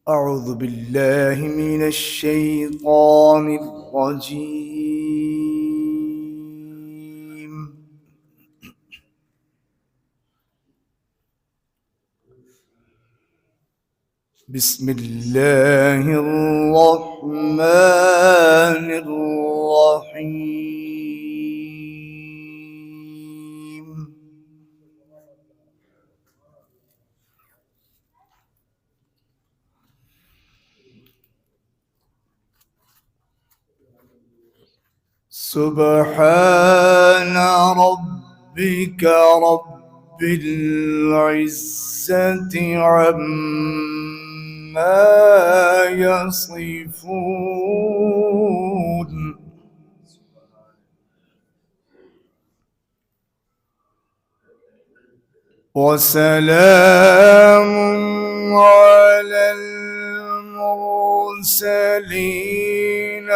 أعوذ بالله من الشيطان الرجيم. بسم الله الرحمن الرحيم. سبحان ربك رب العزة عما يصفون وسلام على المرسلين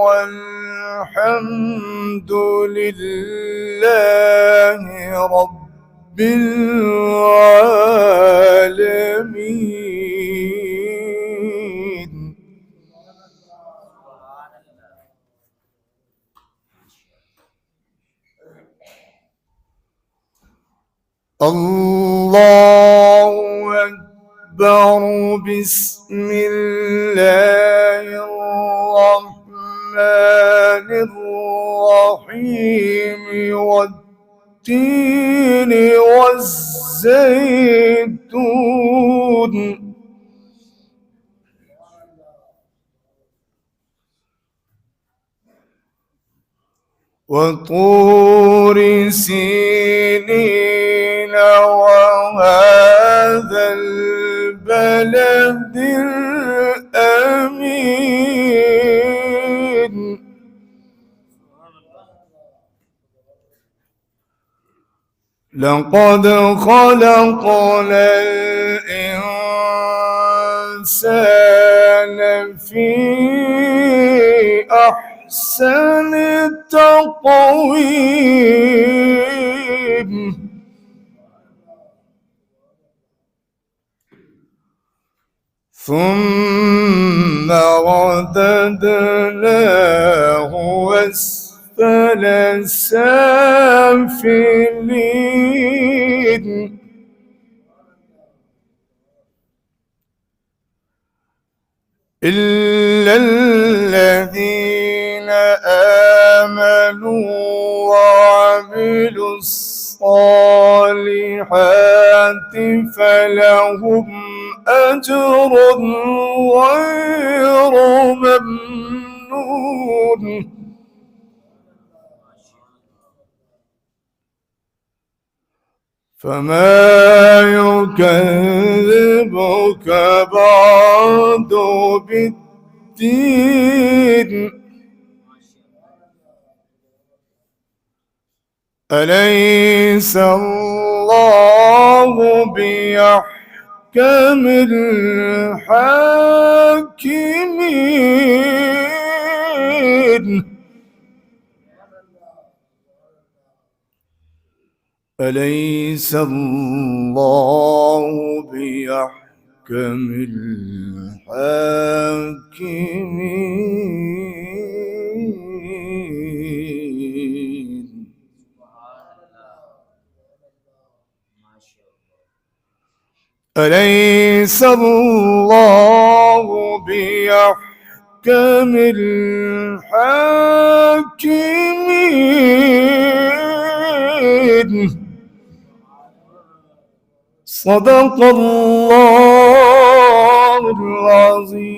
والحمد لله رب العالمين. الله أكبر. بسم الله الرحمن الرحيم. والتين والزيتون وطور سينين وهذا البلد الأمين. لقد خلقنا الإنسان في أحسن تقويم ثم رددناه أسفل سافلين إلا الذين آمنوا وعملوا الصالحات فلهم أجر غير ممنون. فما يكذبك بعد بالدين. أليس الله بأحكم الحاكمين. أليس الله بأحكم الحاكمين. أليس الله بأحكم الحاكمين. صدق الله العظيم.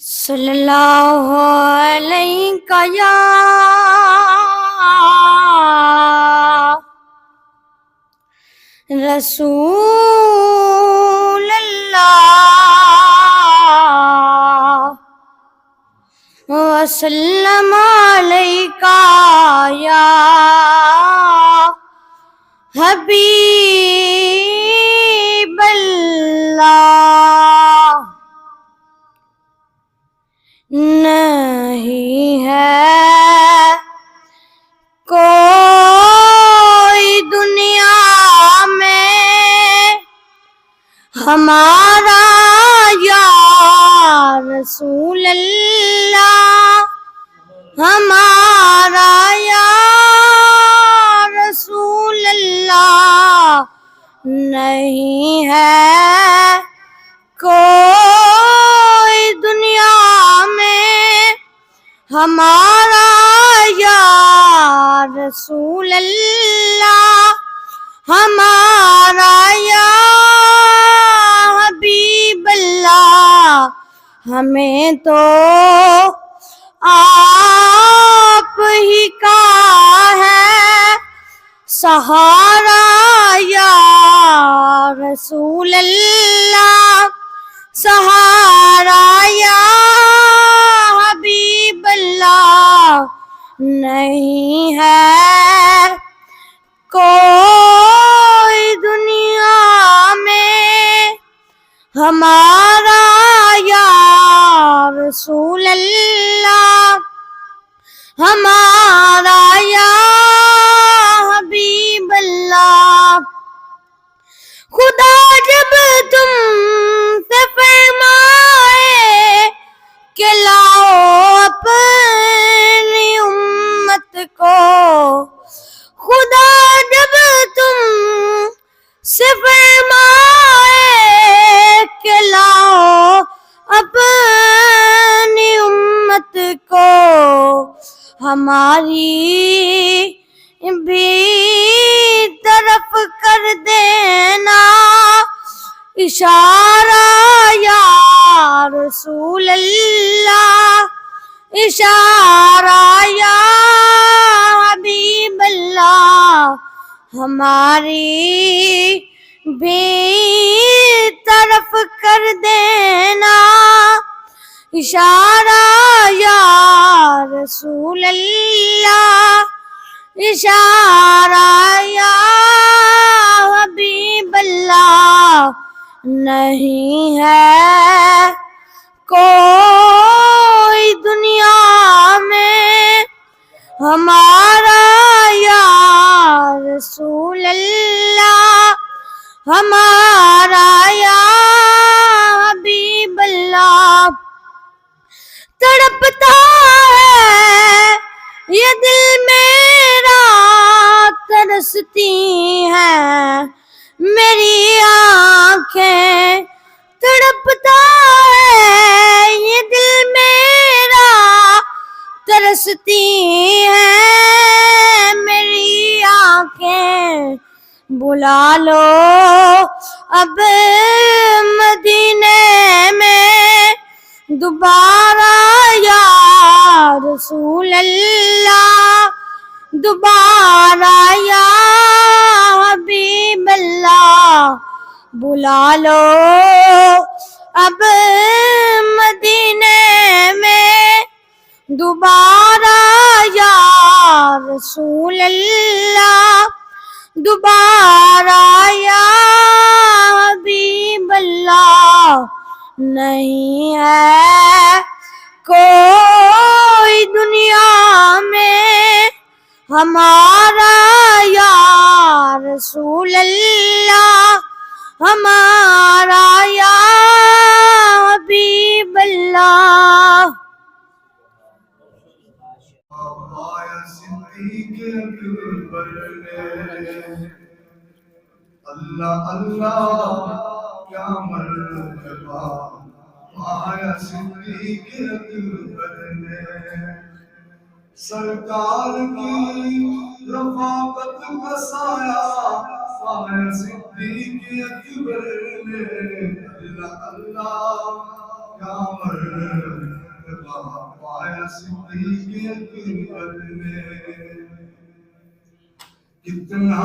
صلی اللہ علیہ یا رسول اللہ وسلم علیکہ یا حبیب اللہ نہیں ہے کوئی دنیا میں ہمارا یا رسول اللہ ہمارا یا رسول اللہ نہیں ہے کوئی دنیا میں ہمارا یا رسول اللہ ہمارا یا حبیب اللہ ہمیں تو آپ ہی کا ہے سہارا یا رسول اللہ سہارا یا حبیب اللہ نہیں ہے کوئی دنیا میں ہمارا یا رسول اللہ ہمارا یا حبیب اللہ خدا جب تم سے فرمائے کہ لاؤ اپنی امت کو خدا جب تم سے فرمائے کہ لاؤ اپنی امت کو ہماری بھی طرف کر دینا اشارہ یا رسول اللہ اشارہ یا حبیب اللہ ہماری بھی طرف کر دینا اشارہ یا رسول اللہ اشارہ یا حبیب اللہ نہیں ہے کوئی دنیا میں ہمارا یا رسول اللہ ہمارا یا حبیب اللہ تڑپتا ہے یہ دل میرا ترستی ہیں میری آنکھیں تڑپتا ہے یہ دل میرا ترستی ہیں میری آنکھیں بلا لو اب مدینے میں دوبارہ یا رسول اللہ دوبارہ یا حبیب اللہ بلا لو اب مدینے میں دوبارہ یا رسول اللہ دوبارہ یا حبیب اللہ نہیں ہے کوئی دنیا میں ہمارا یا رسول اللہ ہمارا یا حبیب اللہ اللہ اللہ کیا مرتبہ آیا صدیق اکبر نے سرکار کی رفاقت کا سایہ آیا صدیق اکبر نے اللہ اللہ کیا مرتبہ پایا صدیق اکبر نے کتنا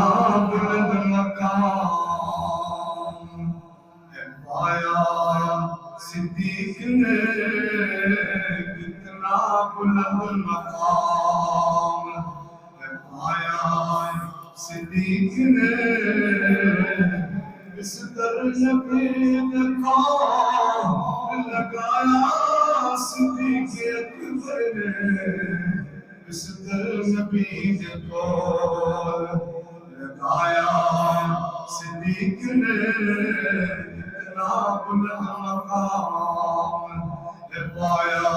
بلند مقام ہے پایا صدیق نے کتنا بلند مقام ہے پایا صدیق نے اس در نبی نے کام لگایا صدیق اکبر نے اس در نبی نے کام لگایا صدیق نے اتنا بلند مقام ہے پایا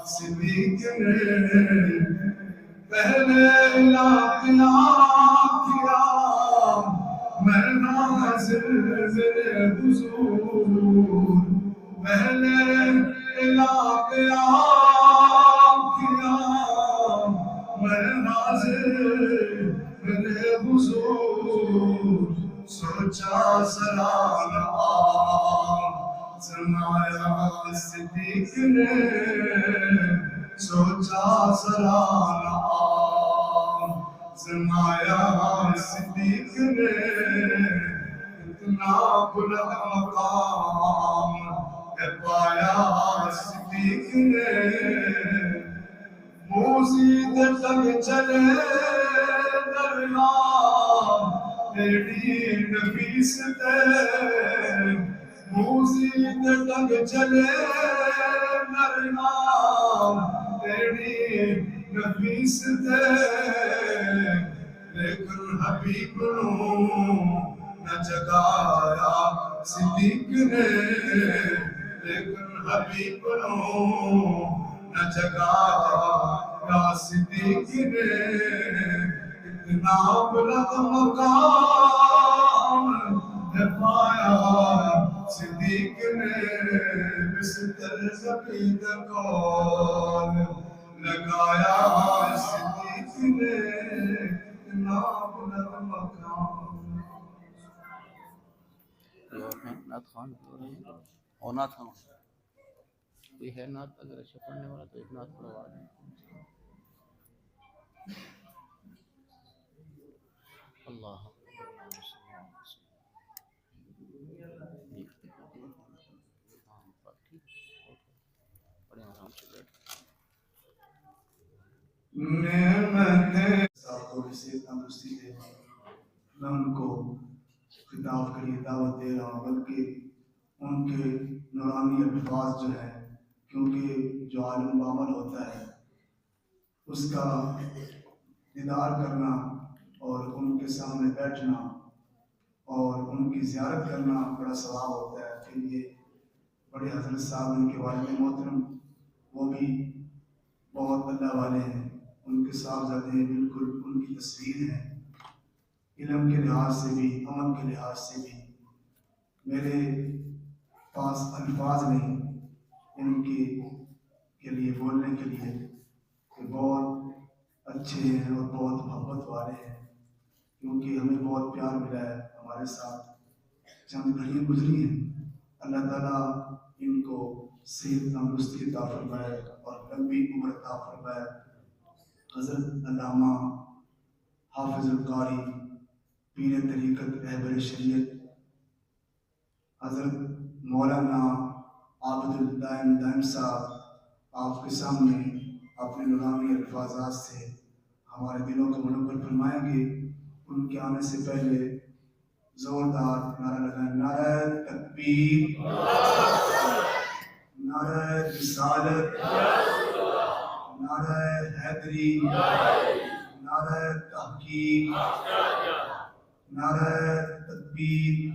صدیق نے پہلے لاقیا کیا میں ناظر میرے حضور پہلے لاقیا کیا میں ناظر میرے حضور سوچا سلام سمایا صدیق نے سوچا سلام سمایا صدیق نے اتنا بلند مقام ہے پایا صدیق نے موسی دے تنگ چلے دریا تیری نفیس تے موسی دے تنگ چلے دریا تیری نفیس تے لیکن حبیب نو نہ جگایا صدیق نے لیکن حبیب نو نہ جگایا صدیق نے اتنا بلند مقام ہے پایا صدیق نے بستر زبید کون لگایا صدیق نے اتنا بلند مقام نعت خوان اور نعت خوان کوئی ہے نعت اگر اچھا پڑھنے والا تو ایک نعت پڑھوا دیں اللہ پڑھیں آرام سے بیٹھ نعمتیں صاحب کو اسے تندرستی دے میں ان کو خطاب کے لیے دعوت دے رہا ہوں بلکہ ان کے نورانی الفاظ جو ہے کیونکہ جو عالم بعمل ہوتا ہے اس کا دیدار کرنا اور ان کے سامنے بیٹھنا اور ان کی زیارت کرنا بڑا ثواب ہوتا ہے کہ یہ بڑے حضرت صاحب ان کے والد محترم وہ بھی بہت اللہ والے ہیں ان کے صاحبزادے ہیں بالکل ان کی تصویر ہے علم کے لحاظ سے بھی عمل کے لحاظ سے بھی میرے پاس الفاظ نہیں ان کے لیے بولنے کے لیے کہ بہت اچھے ہیں اور بہت محبت والے ہیں کیونکہ ہمیں بہت پیار ملا ہے ہمارے ساتھ چند گھڑیاں گزری ہیں اللہ تعالیٰ ان کو صحت تندرستی عطا فرمائے اور لمبی عمر عطا فرمائے حضرت علامہ حافظ القاری پیر طریقت رہبر شریعت حضرت مولانا عابد الدائم دائم صاحب آپ کے سامنے اپنے نورانی الفاظات سے ہمارے دلوں کو منور فرمائیں گے ان کے آنے سے پہلے زوردار نعرہ لگائیں نعرہ تکبیر نعرہ رسالت نعرہ حیدری نعرہ تحقیق نعرہ تکبیر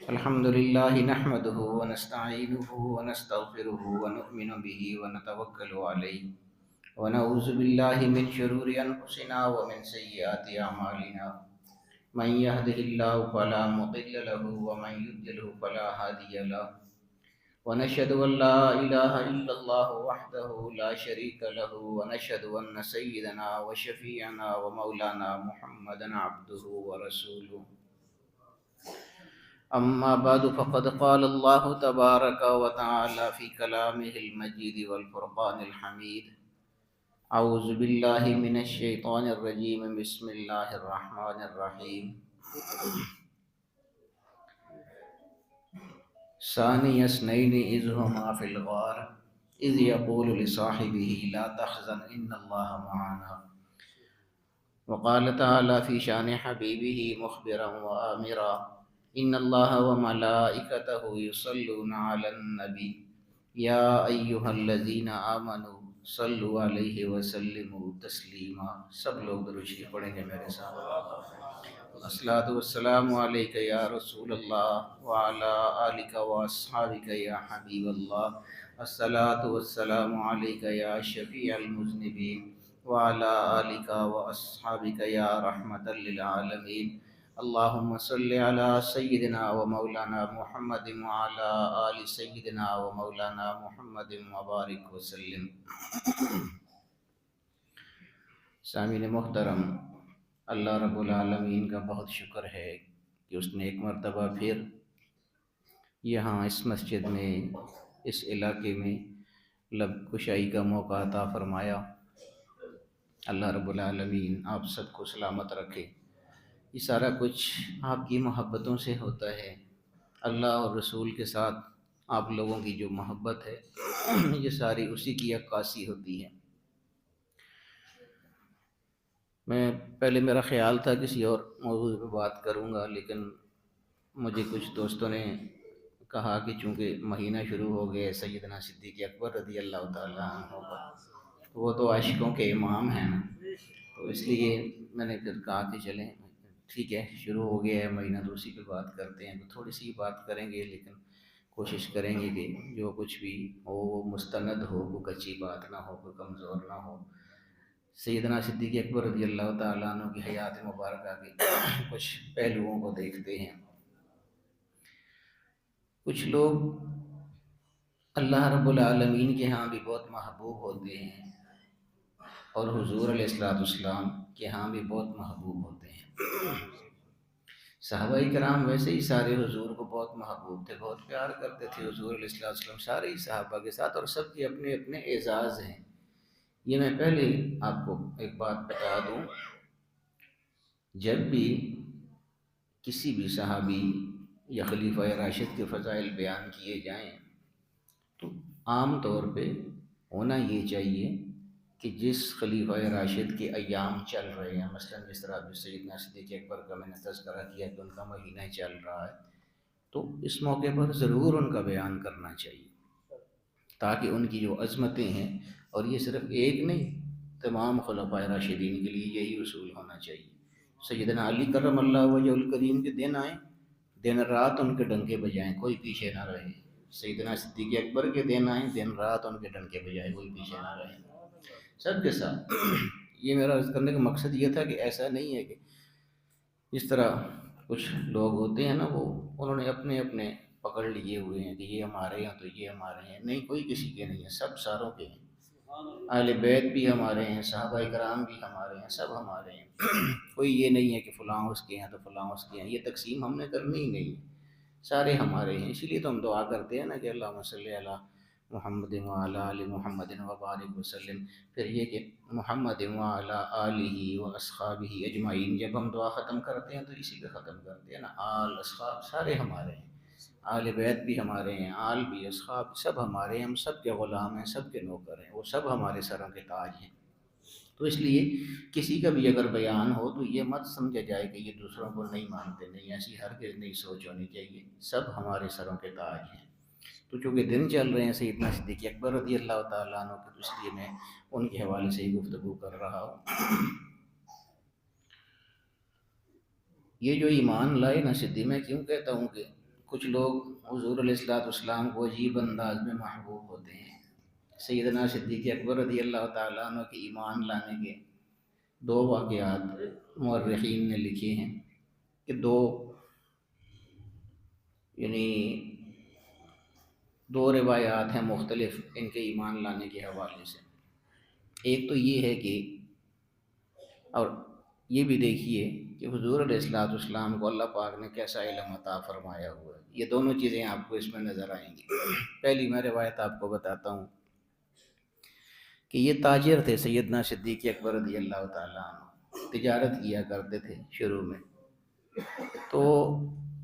الحمد لله نحمده ونستعينه ونستغفره ونؤمن به ونتوكل عليه ونعوذ بالله من شرور أنفسنا ومن سيئات أعمالنا من يهده الله فلا مضل له ومن يضلل فلا هادي له ونشهد أن لا إله إلا الله وحده لا شريك له ونشهد أن سيدنا وشفيعنا ومولانا محمدا عبده ورسوله أما بعد فقد قال الله تبارك وتعالى في كلامه المجيد والفرقان الحميد أعوذ بالله من الشيطان الرجيم بسم الله الرحمن الرحيم ثاني اثنين إذ هما في الغار إذ يقول لصاحبه لا تحزن إن الله معنا وقال تعالى في شان حبيبه مخبرا وآمرا إن الله وملائكته يصلون على النبي يا أيها الذين آمنوا صلوا علیہ وسلموا تسلیما. سب لوگ درود شریف پڑھیں گے میرے ساتھ. الصلاۃ والسلام علیک یا رسول اللہ وعلی آلک واصحابک یا حبیب اللہ. الصلاۃ والسلام علیک یا شفیع المذنبین وعلی آلک واصحابک یا رحمۃ للعالمین. اللہم صلی علی سیدنا و مولانا محمد وعلی آل سیدنا و مولانا محمد وبارک وسلم. سامعین محترم، اللہ رب العالمین کا بہت شکر ہے کہ اس نے ایک مرتبہ پھر یہاں اس مسجد میں اس علاقے میں لب کشائی کا موقع عطا فرمایا. اللہ رب العالمین آپ سب کو سلامت رکھے. یہ سارا کچھ آپ کی محبتوں سے ہوتا ہے. اللہ اور رسول کے ساتھ آپ لوگوں کی جو محبت ہے یہ ساری اسی کی عکاسی ہوتی ہے. میں پہلے میرا خیال تھا کسی اور موضوع پہ بات کروں گا، لیکن مجھے کچھ دوستوں نے کہا کہ چونکہ مہینہ شروع ہو گیا سیدنا صدیق اکبر رضی اللہ تعالیٰ عنہ کا، وہ تو عاشقوں کے امام ہیں نا، تو اس لیے میں نے پھر کہا کہ چلیں ٹھیک ہے شروع ہو گیا ہے مہینہ تو اسی پہ بات کرتے ہیں. تو تھوڑی سی بات کریں گے، لیکن کوشش کریں گے کہ جو کچھ بھی ہو وہ مستند ہو، کوئی کچی بات نہ ہو، کوئی کمزور نہ ہو. سیدنا صدیق اکبر رضی اللہ تعالیٰ عنہ کی حیات مبارکہ کے کچھ پہلوؤں کو دیکھتے ہیں. کچھ لوگ اللہ رب العالمین کے ہاں بھی بہت محبوب ہوتے ہیں اور حضور علیہ السلام کے ہاں بھی بہت محبوب ہوتے ہیں. صحابہ کرام ویسے ہی سارے حضور کو بہت محبوب تھے، بہت پیار کرتے تھے حضور علیہ السلام سارے ہی صحابہ کے ساتھ، اور سب کے اپنے اپنے اعزاز ہیں. یہ میں پہلے آپ کو ایک بات بتا دوں، جب بھی کسی بھی صحابی یا خلیفہ راشد کے فضائل بیان کیے جائیں تو عام طور پہ ہونا یہ چاہیے کہ جس خلیفہ راشد کے ایام چل رہے ہیں، مثلا جس طرح سیدنا صدیق اکبر کا میں نے تذکرہ کیا کہ ان کا مہینہ چل رہا ہے، تو اس موقع پر ضرور ان کا بیان کرنا چاہیے تاکہ ان کی جو عظمتیں ہیں، اور یہ صرف ایک نہیں تمام خلفائے راشدین کے لیے یہی اصول ہونا چاہیے. سیدنا علی کرم اللہ وجہ الکریم کے دن آئیں، دن رات ان کے ڈنکے بجائیں، کوئی پیچھے نہ رہے. سیدنا صدیق اکبر کے دن آئیں، دن رات ان کے ڈنکے بجائیں، کوئی پیچھے نہ رہے، سب کے ساتھ. یہ میرا عرض کرنے کا مقصد یہ تھا کہ ایسا نہیں ہے کہ جس طرح کچھ لوگ ہوتے ہیں نا وہ انہوں نے اپنے اپنے پکڑ لیے ہوئے ہیں کہ یہ ہمارے ہیں تو یہ ہمارے ہیں. نہیں، کوئی کسی کے نہیں ہے، سب ساروں کے ہیں. اہل بیت بھی ہمارے ہیں، صحابہ کرام بھی ہمارے ہیں، سب ہمارے ہیں. کوئی یہ نہیں ہے کہ فلاں اس کے ہیں تو فلاں اس کے ہیں. یہ تقسیم ہم نے کرنی ہی نہیں ہے، سارے ہمارے ہیں. اسی لیے تو ہم دعا کرتے ہیں نا کہ اللہم صلی علی محمد وعلی آل محمد وبارک وسلم. پھر یہ کہ محمد وعلی آلہ واصحابہ اجمعین، جب ہم دعا ختم کرتے ہیں تو اسی پہ ختم کرتے ہیں نا. آل اصحاب سارے ہمارے ہیں، آل بیت بھی ہمارے ہیں، آل بھی اصحاب سب ہمارے ہیں. ہم سب کے غلام ہیں، سب کے نوکر ہیں، وہ سب ہمارے سروں کے تاج ہیں. تو اس لیے کسی کا بھی اگر بیان ہو تو یہ مت سمجھا جائے کہ یہ دوسروں کو نہیں مانتے، نہیں، ایسی ہرگز نہیں سوچ ہونی چاہیے. سب ہمارے سروں کے تاج ہیں. تو چونکہ دن چل رہے ہیں سیدنا صدیق اکبر رضی اللہ تعالیٰ عنہ کے، تو اس لیے میں ان کے حوالے سے ہی گفتگو کر رہا ہوں. یہ جو ایمان لائے نا صدیق، میں کیوں کہتا ہوں کہ کچھ لوگ حضور علیہ السلام کو عجیب انداز میں محبوب ہوتے ہیں. سیدنا صدیق اکبر رضی اللہ تعالیٰ عنہ کے ایمان لانے کے 2 واقعات مورخین نے لکھے ہیں کہ 2 یعنی دو روایات ہیں مختلف ان کے ایمان لانے کے حوالے سے۔ ایک تو یہ ہے کہ، اور یہ بھی دیکھیے کہ حضور علیہ الصلوۃ والسلام کو اللہ پاک نے کیسا علم عطا فرمایا ہوا ہے، یہ دونوں چیزیں آپ کو اس میں نظر آئیں گی۔ پہلی میں روایت آپ کو بتاتا ہوں کہ یہ تاجر تھے، سیدنا صدیق اکبر رضی اللہ تعالیٰ عنہ تجارت کیا کرتے تھے شروع میں۔ تو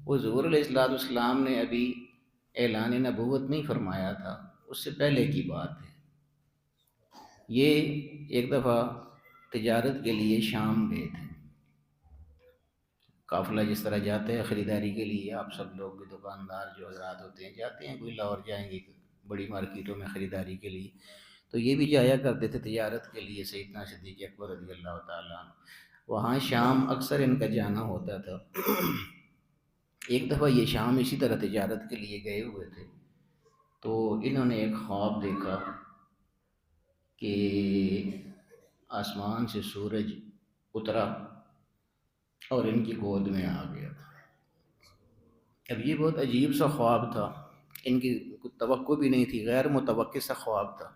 حضور علیہ الصلوۃ والسلام نے ابھی اعلان نبوت نہیں فرمایا تھا، اس سے پہلے کی بات ہے۔ یہ ایک دفعہ تجارت کے لیے شام گئے تھے، قافلہ جس طرح جاتے ہیں خریداری کے لیے، آپ سب لوگ بھی دکاندار جو حضرات ہوتے ہیں جاتے ہیں، کوئی لاہور جائیں گے بڑی مارکیٹوں میں خریداری کے لیے، تو یہ بھی جایا کرتے تھے تجارت کے لیے سیدنا صدیق اکبر رضی اللہ تعالیٰ عنہ۔ وہاں شام اکثر ان کا جانا ہوتا تھا۔ ایک دفعہ یہ شام اسی طرح تجارت کے لیے گئے ہوئے تھے، تو انہوں نے ایک خواب دیکھا کہ آسمان سے سورج اترا اور ان کی گود میں آ گیا۔ اب یہ بہت عجیب سا خواب تھا، ان کی توقع بھی نہیں تھی، غیر متوقع سا خواب تھا۔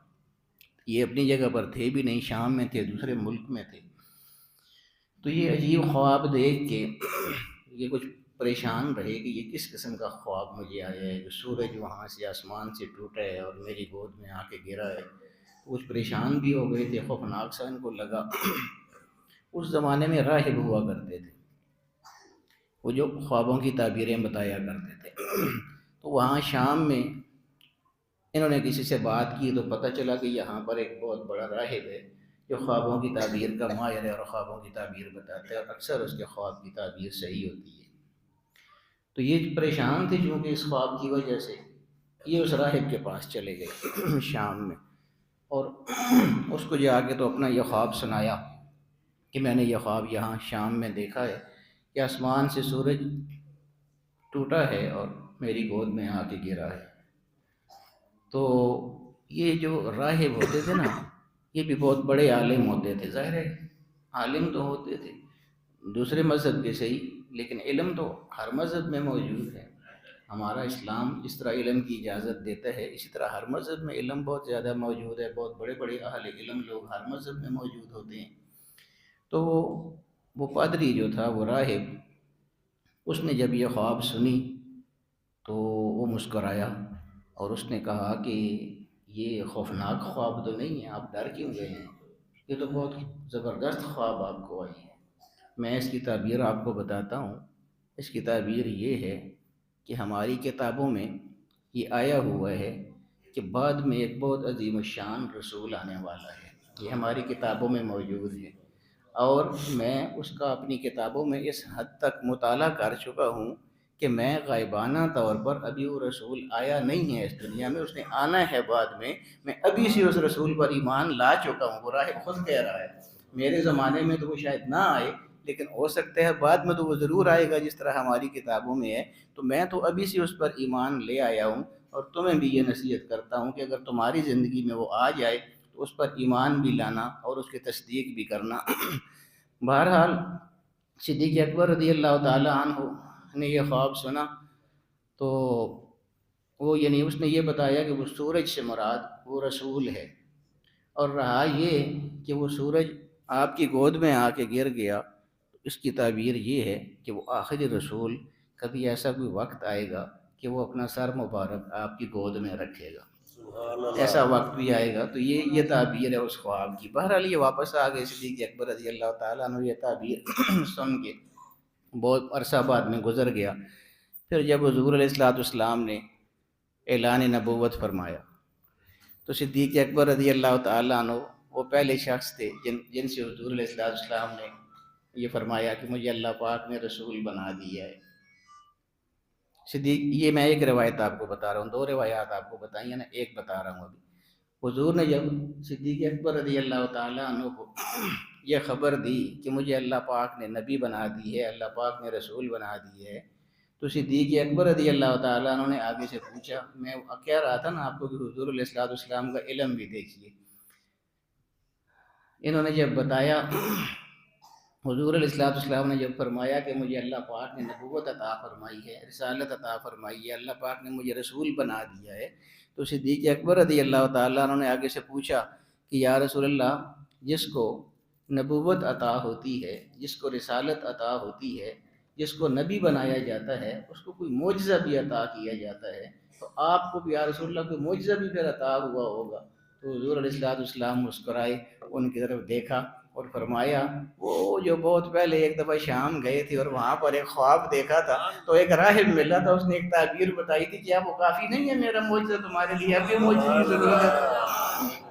یہ اپنی جگہ پر تھے بھی نہیں، شام میں تھے، دوسرے ملک میں تھے۔ تو یہ عجیب خواب دیکھ کے یہ کچھ پریشان رہے کہ یہ کس قسم کا خواب مجھے آیا ہے کہ سورج وہاں سے آسمان سے ٹوٹا ہے اور میری گود میں آ کے گرا ہے۔ کچھ پریشان بھی ہو گئے تھے، خوفناک سا ان کو لگا۔ اس زمانے میں راہب ہوا کرتے تھے، وہ جو خوابوں کی تعبیریں بتایا کرتے تھے۔ تو وہاں شام میں انہوں نے کسی سے بات کی تو پتہ چلا کہ یہاں پر ایک بہت بڑا راہب ہے جو خوابوں کی تعبیر کا ماہر ہے اور خوابوں کی تعبیر بتاتا ہے، اور اکثر اس کے خواب کی تعبیر صحیح ہوتی ہے۔ تو یہ پریشان تھے چونکہ اس خواب کی وجہ سے، یہ اس راہب کے پاس چلے گئے شام میں، اور اس کو جا کے تو اپنا یہ خواب سنایا کہ میں نے یہ خواب یہاں شام میں دیکھا ہے کہ آسمان سے سورج ٹوٹا ہے اور میری گود میں آ کے گرا ہے۔ تو یہ جو راہب ہوتے تھے نا، یہ بھی بہت بڑے عالم ہوتے تھے، ظاہر ہے عالم تو ہوتے تھے دوسرے مذہب کے صحیح، لیکن علم تو ہر مذہب میں موجود ہے۔ ہمارا اسلام جس طرح علم کی اجازت دیتا ہے، اسی طرح ہر مذہب میں علم بہت زیادہ موجود ہے، بہت بڑے بڑے اہل علم لوگ ہر مذہب میں موجود ہوتے ہیں۔ تو وہ پادری جو تھا، وہ راہب، اس نے جب یہ خواب سنی تو وہ مسکرایا اور اس نے کہا کہ یہ خوفناک خواب تو نہیں ہے، آپ ڈر کیوں گئے ہیں؟ یہ تو بہت زبردست خواب آپ کو آئی ہے۔ میں اس کی تعبیر آپ کو بتاتا ہوں۔ اس کی تعبیر یہ ہے کہ ہماری کتابوں میں یہ آیا ہوا ہے کہ بعد میں ایک بہت عظیم الشان رسول آنے والا ہے، یہ ہماری کتابوں میں موجود ہے، اور میں اس کا اپنی کتابوں میں اس حد تک مطالعہ کر چکا ہوں کہ میں غائبانہ طور پر ابھی وہ رسول آیا نہیں ہے اس دنیا میں، اس نے آنا ہے بعد میں ابھی سے اس رسول پر ایمان لا چکا ہوں۔ وہ راہب خود کہہ رہا ہے میرے زمانے میں تو وہ شاید نہ آئے، لیکن ہو سکتا ہے بعد میں تو وہ ضرور آئے گا جس طرح ہماری کتابوں میں ہے، تو میں تو ابھی سے اس پر ایمان لے آیا ہوں، اور تمہیں بھی یہ نصیحت کرتا ہوں کہ اگر تمہاری زندگی میں وہ آ جائے تو اس پر ایمان بھی لانا اور اس کی تصدیق بھی کرنا۔ بہرحال صدیق اکبر رضی اللہ تعالیٰ عنہ نے یہ خواب سنا تو وہ یعنی اس نے یہ بتایا کہ وہ سورج سے مراد وہ رسول ہے، اور رہا یہ کہ وہ سورج آپ کی گود میں آ کے گر گیا، اس کی تعبیر یہ ہے کہ وہ آخری رسول، کبھی ایسا کوئی وقت آئے گا کہ وہ اپنا سر مبارک آپ کی گود میں رکھے گا، ایسا وقت بھی آئے گا۔ تو یہ تعبیر ہے اس خواب کی۔ بہرحال یہ واپس آ گئے صدیق اکبر رضی اللہ تعالیٰ عنہ، یہ تعبیر سن کے بہت عرصہ بعد میں گزر گیا۔ پھر جب حضور علیہ الصلوۃ والسلام نے اعلان نبوت فرمایا تو صدیق اکبر رضی اللہ تعالیٰ عنہ وہ پہلے شخص تھے جن سے حضور علیہ الصلوۃ والسلام نے یہ فرمایا کہ مجھے اللہ پاک نے رسول بنا دیا ہے۔ صدیق، یہ میں ایک روایت آپ کو بتا رہا ہوں، دو روایات آپ کو بتائیں نا، ایک بتا رہا ہوں ابھی۔ حضور نے جب صدیق اکبر رضی اللہ تعالیٰ عنہ کو یہ خبر دی کہ مجھے اللہ پاک نے نبی بنا دی ہے، اللہ پاک نے رسول بنا دی ہے، تو صدیق اکبر رضی اللہ تعالیٰ عنہ نے آگے سے پوچھا، میں کہہ رہا تھا نا آپ کو کہ حضور علیہ الصلوۃ والسلام کا علم بھی دیکھیے۔ انہوں نے جب بتایا، حضور علیہ الصلوۃ والسلام نے جب فرمایا کہ مجھے اللہ پاک نے نبوت عطا فرمائی ہے، رسالت عطا فرمائی ہے، اللہ پاک نے مجھے رسول بنا دیا ہے، تو صدیق اکبر رضی اللہ تعالیٰ عنہ نے آگے سے پوچھا کہ یا رسول اللہ، جس کو نبوت عطا ہوتی ہے، جس کو رسالت عطا ہوتی ہے، جس کو نبی بنایا جاتا ہے، اس کو کوئی معجزہ بھی عطا کیا جاتا ہے، تو آپ کو بھی یا رسول اللہ کوئی معجزہ بھی پھر عطا ہوا ہوگا؟ تو حضور علیہ السلام مسکرائے، ان کی طرف دیکھا اور فرمایا وہ جو بہت پہلے ایک دفعہ شام گئے تھے اور وہاں پر ایک خواب دیکھا تھا، تو ایک راہب ملا تھا، اس نے ایک تعبیر بتائی تھی، کیا وہ کافی نہیں ہے میرا معجزہ تمہارے لیے؟ اب یہ معجزے کی ضرورت ہے؟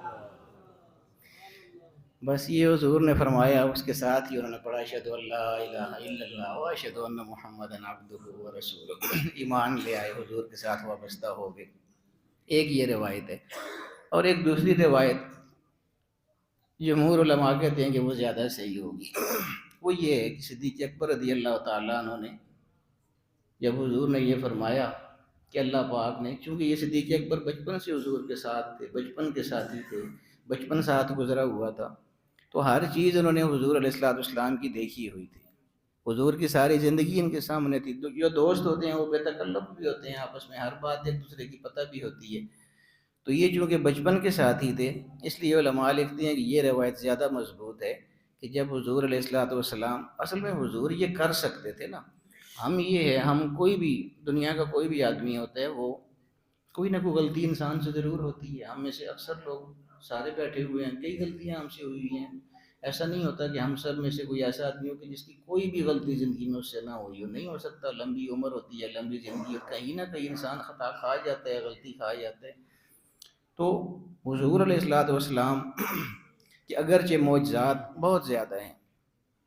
بس یہ حضور نے فرمایا، اس کے ساتھ ہی انہوں نے پڑھا اشہدو ان لا الہ الا اللہ واشہدو ان محمدًا عبدہ ورسولہ، ایمان لے آئے، حضور کے ساتھ وابستہ ہو گئے۔ ایک یہ روایت ہے، اور ایک دوسری روایت جمہور علماء کہتے ہیں کہ وہ زیادہ صحیح ہوگی، وہ یہ ہے کہ صدیق اکبر رضی اللہ تعالیٰ عنہ نے جب حضور نے یہ فرمایا کہ اللہ پاک نے، چونکہ یہ صدیق اکبر بچپن سے حضور کے ساتھ تھے، بچپن کے ساتھی تھے، بچپن ساتھ گزرا ہوا تھا، تو ہر چیز انہوں نے حضور علیہ السلام کی دیکھی ہوئی تھی، حضور کی ساری زندگی ان کے سامنے تھی۔ جو دوست ہوتے ہیں وہ بے تکلف بھی ہوتے ہیں، آپس میں ہر بات ایک دوسرے کی پتہ بھی ہوتی ہے، تو یہ چونکہ بچپن کے ساتھی تھے، اس لیے علماء لکھتے ہیں کہ یہ روایت زیادہ مضبوط ہے کہ جب حضور علیہ السلام، اصل میں حضور یہ کر سکتے تھے نا، ہم یہ ہے، ہم کوئی بھی دنیا کا کوئی بھی آدمی ہوتا ہے، وہ کوئی نہ کوئی غلطی انسان سے ضرور ہوتی ہے، ہم میں سے اکثر لوگ سارے بیٹھے ہوئے ہیں، کئی غلطیاں ہم سے ہوئی ہیں، ایسا نہیں ہوتا کہ ہم سب میں سے کوئی ایسا آدمی ہو کہ جس کی کوئی بھی غلطی زندگی میں اس سے نہ ہوئی ہو، نہیں ہو سکتا، لمبی عمر ہوتی ہے، لمبی زندگی، اور کہیں نہ کہیں انسان خطا کھا جاتا ہے، غلطی کھا جاتا ہے۔ تو حضور علیہ السلام کہ اگرچہ معجزات بہت زیادہ ہیں،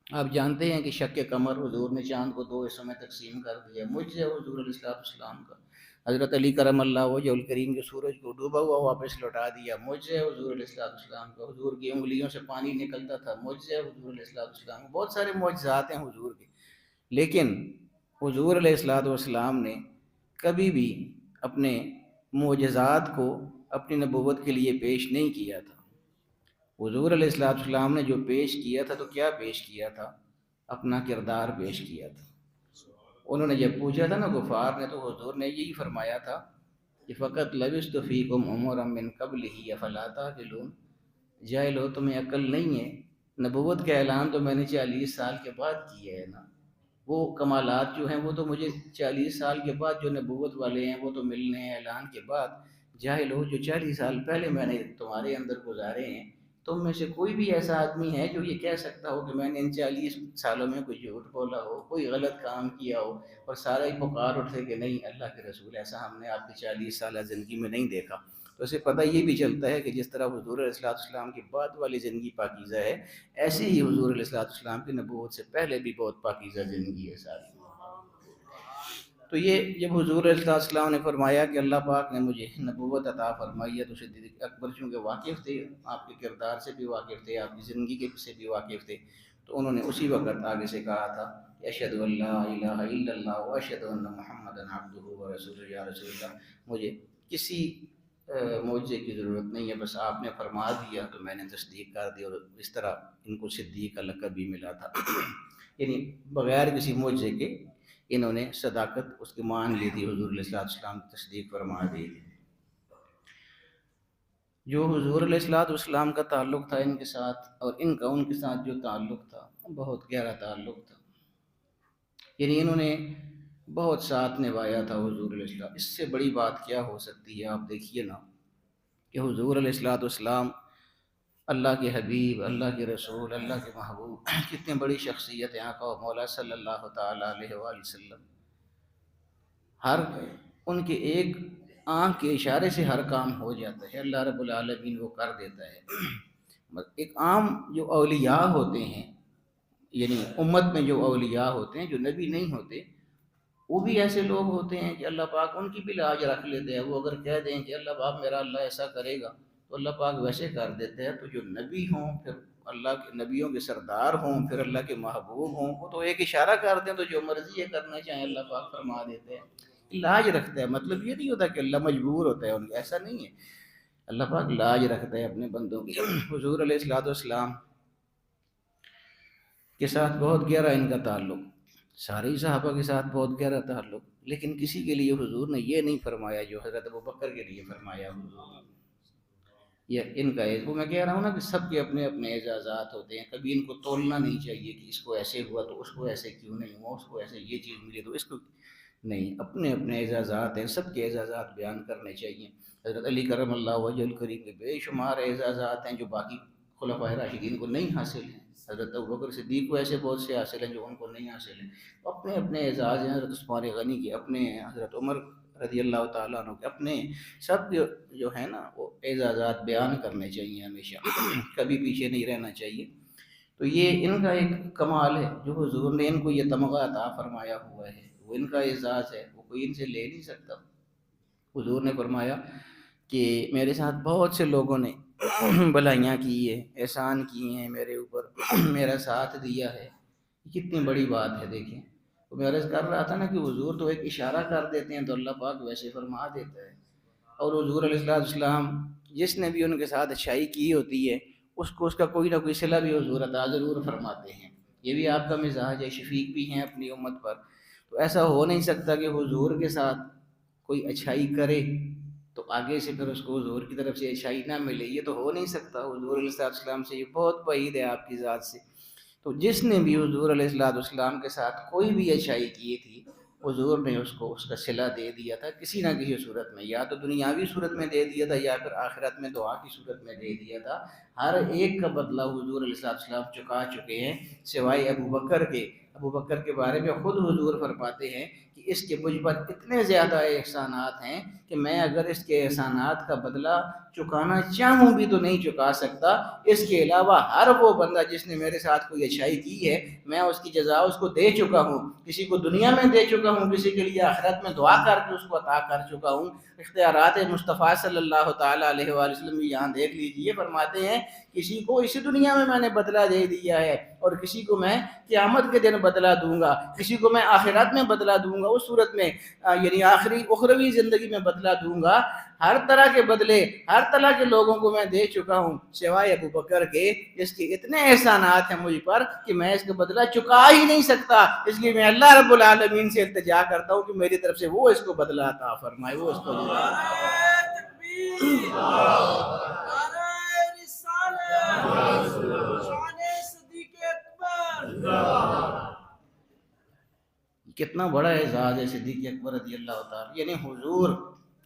آپ جانتے ہیں کہ شق قمر، حضور نے چاند کو 2 حصوں میں تقسیم کر دیا، معجزہ حضور علیہ السلام کا۔ حضرت علی کرم اللہ وجہ الکریم کے سورج کو ڈوبا ہوا واپس لوٹا دیا، معجزہ حضور علیہ السلام کا۔ حضور کی انگلیوں سے پانی نکلتا تھا، معجزہ حضور علیہ السلام کا۔ بہت سارے معجزات ہیں حضور کے، لیکن حضور علیہ السلام نے کبھی بھی اپنے معجزات کو اپنی نبوت کے لیے پیش نہیں کیا تھا۔ حضور علیہ السلام نے جو پیش کیا تھا تو کیا پیش کیا تھا؟ اپنا کردار پیش کیا تھا۔ انہوں نے جب پوچھا تھا نا غفار نے، تو حضور نے یہی فرمایا تھا کہ فقط لبثت فیکم عمرا من قبلہ افلا تعقلون، جاہل ہو، تمہیں عقل نہیں ہے، نبوت کا اعلان تو میں نے 40 سال کے بعد کیا ہے نا، وہ کمالات جو ہیں وہ تو مجھے 40 سال کے بعد جو نبوت والے ہیں وہ تو ملنے ہیں اعلان کے بعد، جاہل ہو، جو 40 سال پہلے میں نے تمہارے اندر گزارے ہیں، تم میں سے کوئی بھی ایسا آدمی ہے جو یہ کہہ سکتا ہو کہ میں نے ان 40 سالوں میں کوئی جھوٹ بولا ہو، کوئی غلط کام کیا ہو، اور سارا ہی پکار اٹھے کہ نہیں اللہ کے رسول، ایسا ہم نے آپ کی 40 سالہ زندگی میں نہیں دیکھا؟ تو اسے پتہ یہ بھی چلتا ہے کہ جس طرح حضور علیہ السلام کی بعد والی زندگی پاکیزہ ہے، ایسے ہی حضور علیہ السلام کی نبوت سے پہلے بھی بہت پاکیزہ زندگی ہے ساری۔ تو یہ جب حضور علیہ السلام نے فرمایا کہ اللہ پاک نے مجھے نبوت عطا فرمائی ہے، تو صدیق اکبر چونکہ واقف تھے، آپ کے کردار سے بھی واقف تھے، آپ کی زندگی سے بھی واقف تھے، تو انہوں نے اسی وقت آگے سے کہا تھا اشہدو ان لا الہ الا اللہ واشہدو ان محمدًا عبدہ ورسولہ، یا رسول اللہ مجھے کسی معجزے کی ضرورت نہیں ہے، بس آپ نے فرما دیا تو میں نے تصدیق کر دی، اور اس طرح ان کو صدیق کا لقب بھی ملا تھا یعنی بغیر کسی معجزے کے انہوں نے صداقت اس کی مان لی تھی، حضور علیہ السلام کی تصدیق فرما دی تھی۔ جو حضور علیہ السلام کا تعلق تھا ان کے ساتھ، اور ان کا ان کے ساتھ جو تعلق تھا بہت گہرا تعلق تھا، یعنی انہوں نے بہت ساتھ نبھایا تھا حضور علیہ السلام۔ اس سے بڑی بات کیا ہو سکتی ہے؟ آپ دیکھیے نا کہ حضور علیہ السلام اللہ کے حبیب، اللہ کے رسول، اللہ کے محبوب، کتنے بڑی شخصیت ہیں آقا و مولا صلی اللہ تعالیٰ علیہ وآلہ وسلم، ہر ان کے ایک آنکھ کے اشارے سے ہر کام ہو جاتا ہے، اللہ رب العالمین وہ کر دیتا ہے۔ ایک عام جو اولیاء ہوتے ہیں، یعنی امت میں جو اولیاء ہوتے ہیں جو نبی نہیں ہوتے، وہ بھی ایسے لوگ ہوتے ہیں کہ اللہ پاک ان کی بھی لاج رکھ لیتے ہیں، وہ اگر کہہ دیں کہ اللہ پاک میرا اللہ ایسا کرے گا تو اللہ پاک ویسے کر دیتے ہیں۔ تو جو نبی ہوں، پھر اللہ کے نبیوں کے سردار ہوں، پھر اللہ کے محبوب ہوں، وہ تو ایک اشارہ کر دیں تو جو مرضی ہے کرنا چاہیں اللہ پاک فرما دیتے ہیں، لاج رکھتا ہے۔ مطلب یہ نہیں ہوتا کہ اللہ مجبور ہوتا ہے ان کا، ایسا نہیں ہے، اللہ پاک لاج رکھتا ہے اپنے بندوں کی۔ حضور علیہ السلام کے ساتھ بہت گہرا ان کا تعلق، سارے ہی صحابہ کے ساتھ بہت گہرا تعلق، لیکن کسی کے لیے حضور نے یہ نہیں فرمایا جو حضرت ابوبکر کے لیے فرمایا حضور نے۔ یہ ان کا وہ میں کہہ رہا ہوں نا کہ سب کے اپنے اپنے اعزازات ہوتے ہیں، کبھی ان کو تولنا نہیں چاہیے کہ اس کو ایسے ہوا تو اس کو ایسے کیوں نہیں ہوا، اس کو ایسے یہ چیز ملی تو اس کو نہیں، اپنے اپنے اعزازات ہیں، سب کے اعزازات بیان کرنے چاہیے۔ حضرت علی کرم اللہ وجہ الکریم کے بے شمار اعزازات ہیں جو باقی خلفائے راشدین کو نہیں حاصل ہیں، حضرت ابوبکر صدیق کو ایسے بہت سے حاصل ہیں جو ان کو نہیں حاصل ہیں، اپنے اپنے اعزاز ہیں، حضرت عثمان غنی کے اپنے ہیں، حضرت عمر رضی اللہ تعالیٰ عنہ کے اپنے، سب جو ہے نا وہ اعزازات بیان کرنے چاہیے ہمیشہ، کبھی پیچھے نہیں رہنا چاہیے۔ تو یہ ان کا ایک کمال ہے جو حضور نے ان کو یہ تمغہ عطا فرمایا ہوا ہے، وہ ان کا اعزاز ہے، وہ کوئی ان سے لے نہیں سکتا۔ حضور نے فرمایا کہ میرے ساتھ بہت سے لوگوں نے بھلائیاں کی ہیں، احسان کیے ہیں میرے اوپر، میرا ساتھ دیا ہے، کتنی بڑی بات ہے۔ دیکھیں تو میں عرض کر رہا تھا نا کہ حضور تو ایک اشارہ کر دیتے ہیں تو اللہ پاک ویسے فرما دیتا ہے، اور حضور علیہ السلام جس نے بھی ان کے ساتھ اچھائی کی ہوتی ہے اس کو اس کا کوئی نہ کوئی صلہ بھی حضور عطا ضرور فرماتے ہیں۔ یہ بھی آپ کا مزاج ہے، شفیق بھی ہیں اپنی امت پر، تو ایسا ہو نہیں سکتا کہ حضور کے ساتھ کوئی اچھائی کرے تو آگے سے پھر اس کو حضور کی طرف سے اچھائی نہ ملے، یہ تو ہو نہیں سکتا۔ حضور علیہ السلام سے یہ بہت بعید ہے آپ کی ذات سے۔ تو جس نے بھی حضور علیہ السلام کے ساتھ کوئی بھی اچھائی کی تھی حضور نے اس کو اس کا صلہ دے دیا تھا کسی نہ کسی صورت میں، یا تو دنیاوی صورت میں دے دیا تھا یا پھر آخرت میں دعا کی صورت میں دے دیا تھا۔ ہر ایک کا بدلہ حضور علیہ السلام چکا چکے ہیں سوائے ابوبکر کے۔ ابوبکر کے بارے میں خود حضور فرماتے ہیں کہ اس کے مجھ پر اتنے زیادہ احسانات ہیں کہ میں اگر اس کے احسانات کا بدلہ چکانا چاہوں بھی تو نہیں چکا سکتا۔ اس کے علاوہ ہر وہ بندہ جس نے میرے ساتھ کوئی اچھائی کی ہے میں اس کی جزا اس کو دے چکا ہوں، کسی کو دنیا میں دے چکا ہوں، کسی کے لیے آخرت میں دعا کر کے اس کو عطا کر چکا ہوں۔ اختیارات مصطفیٰ صلی اللہ تعالیٰ علیہ وآلہ وسلم یہاں دیکھ لیجئے، فرماتے ہیں کسی کو اسی دنیا میں نے بدلہ دے دیا ہے اور کسی کو میں قیامت کے دن بدلہ دوں گا، کسی کو میں آخرت میں بدلہ دوں گا، اس صورت میں یعنی آخری اخروی زندگی میں بدلہ دوں گا۔ ہر طرح کے بدلے ہر طرح کے لوگوں کو میں دے چکا ہوں سوائے ابوبکر کے، جس کے اتنے احسانات ہیں مجھ پر کہ میں اس کا بدلہ چکا ہی نہیں سکتا۔ اس لیے میں اللہ رب العالمین سے التجا کرتا ہوں کہ میری طرف سے وہ اس کو بدلہ عطا فرمائے، وہ اس کو کتنا بڑا اعزاز ہے صدیق اکبر رضی اللہ تعالیٰ، یعنی حضور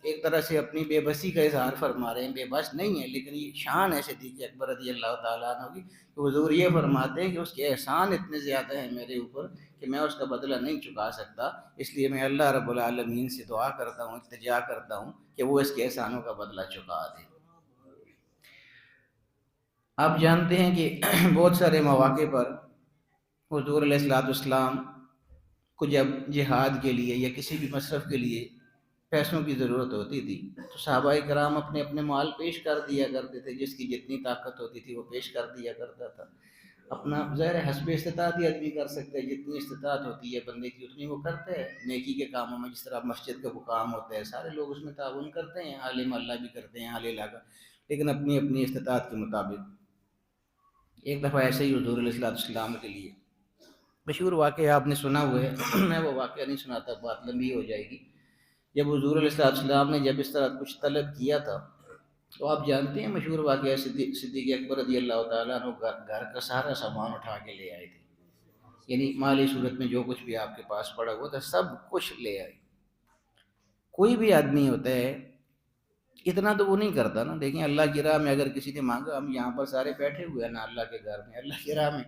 ایک طرح سے اپنی بے بسی کا اظہار فرما رہے ہیں، بے بس نہیں ہے لیکن یہ شان ہے صدیق اکبر رضی اللہ تعالیٰ عنہ کی کہ حضور یہ فرماتے ہیں کہ اس کے احسان اتنے زیادہ ہیں میرے اوپر کہ میں اس کا بدلہ نہیں چکا سکتا، اس لیے میں اللہ رب العالمین سے دعا کرتا ہوں، التجا کرتا ہوں کہ وہ اس کے احسانوں کا بدلہ چکا دے۔ آپ جانتے ہیں کہ بہت سارے مواقع پر حضور علیہ السلام کو جب جہاد کے لیے یا کسی بھی مصرف کے لیے پیسوں کی ضرورت ہوتی تھی تو صحابہ کرام اپنے اپنے مال پیش کر دیا کرتے تھے، جس کی جتنی طاقت ہوتی تھی وہ پیش کر دیا کرتا تھا۔ اپنا ظاہر حسب استطاعت ہی آدمی کر سکتا ہے، جتنی استطاعت ہوتی ہے بندے کی اتنی وہ کرتے ہیں نیکی کے کاموں میں، جس طرح مسجد کا کام ہوتا ہے سارے لوگ اس میں تعاون کرتے ہیں، عالم اللہ بھی کرتے ہیں اہل علاقہ، لیکن اپنی اپنی استطاعت کے مطابق۔ ایک دفعہ ایسے ہی حضور علیہ السلام کے لیے مشہور واقعہ آپ نے سنا ہوا ہے، میں وہ واقعہ نہیں سناتا، بات لمبی ہو جائے گی۔ جب حضور علیہ السلام نے جب اس طرح کچھ طلب کیا تھا تو آپ جانتے ہیں مشہور واقعہ صدیق اکبر رضی اللہ تعالیٰ عنہ گھر کا سارا سامان اٹھا کے لے آئے تھے، یعنی مالی صورت میں جو کچھ بھی آپ کے پاس پڑا ہوا تھا سب کچھ لے آئے۔ کوئی بھی آدمی ہوتا ہے اتنا تو وہ نہیں کرتا نا، دیکھیں اللہ کی راہ میں اگر کسی نے مانگا، ہم یہاں پر سارے بیٹھے ہوئے ہیں نا اللہ کے گھر میں، اللہ کی راہ میں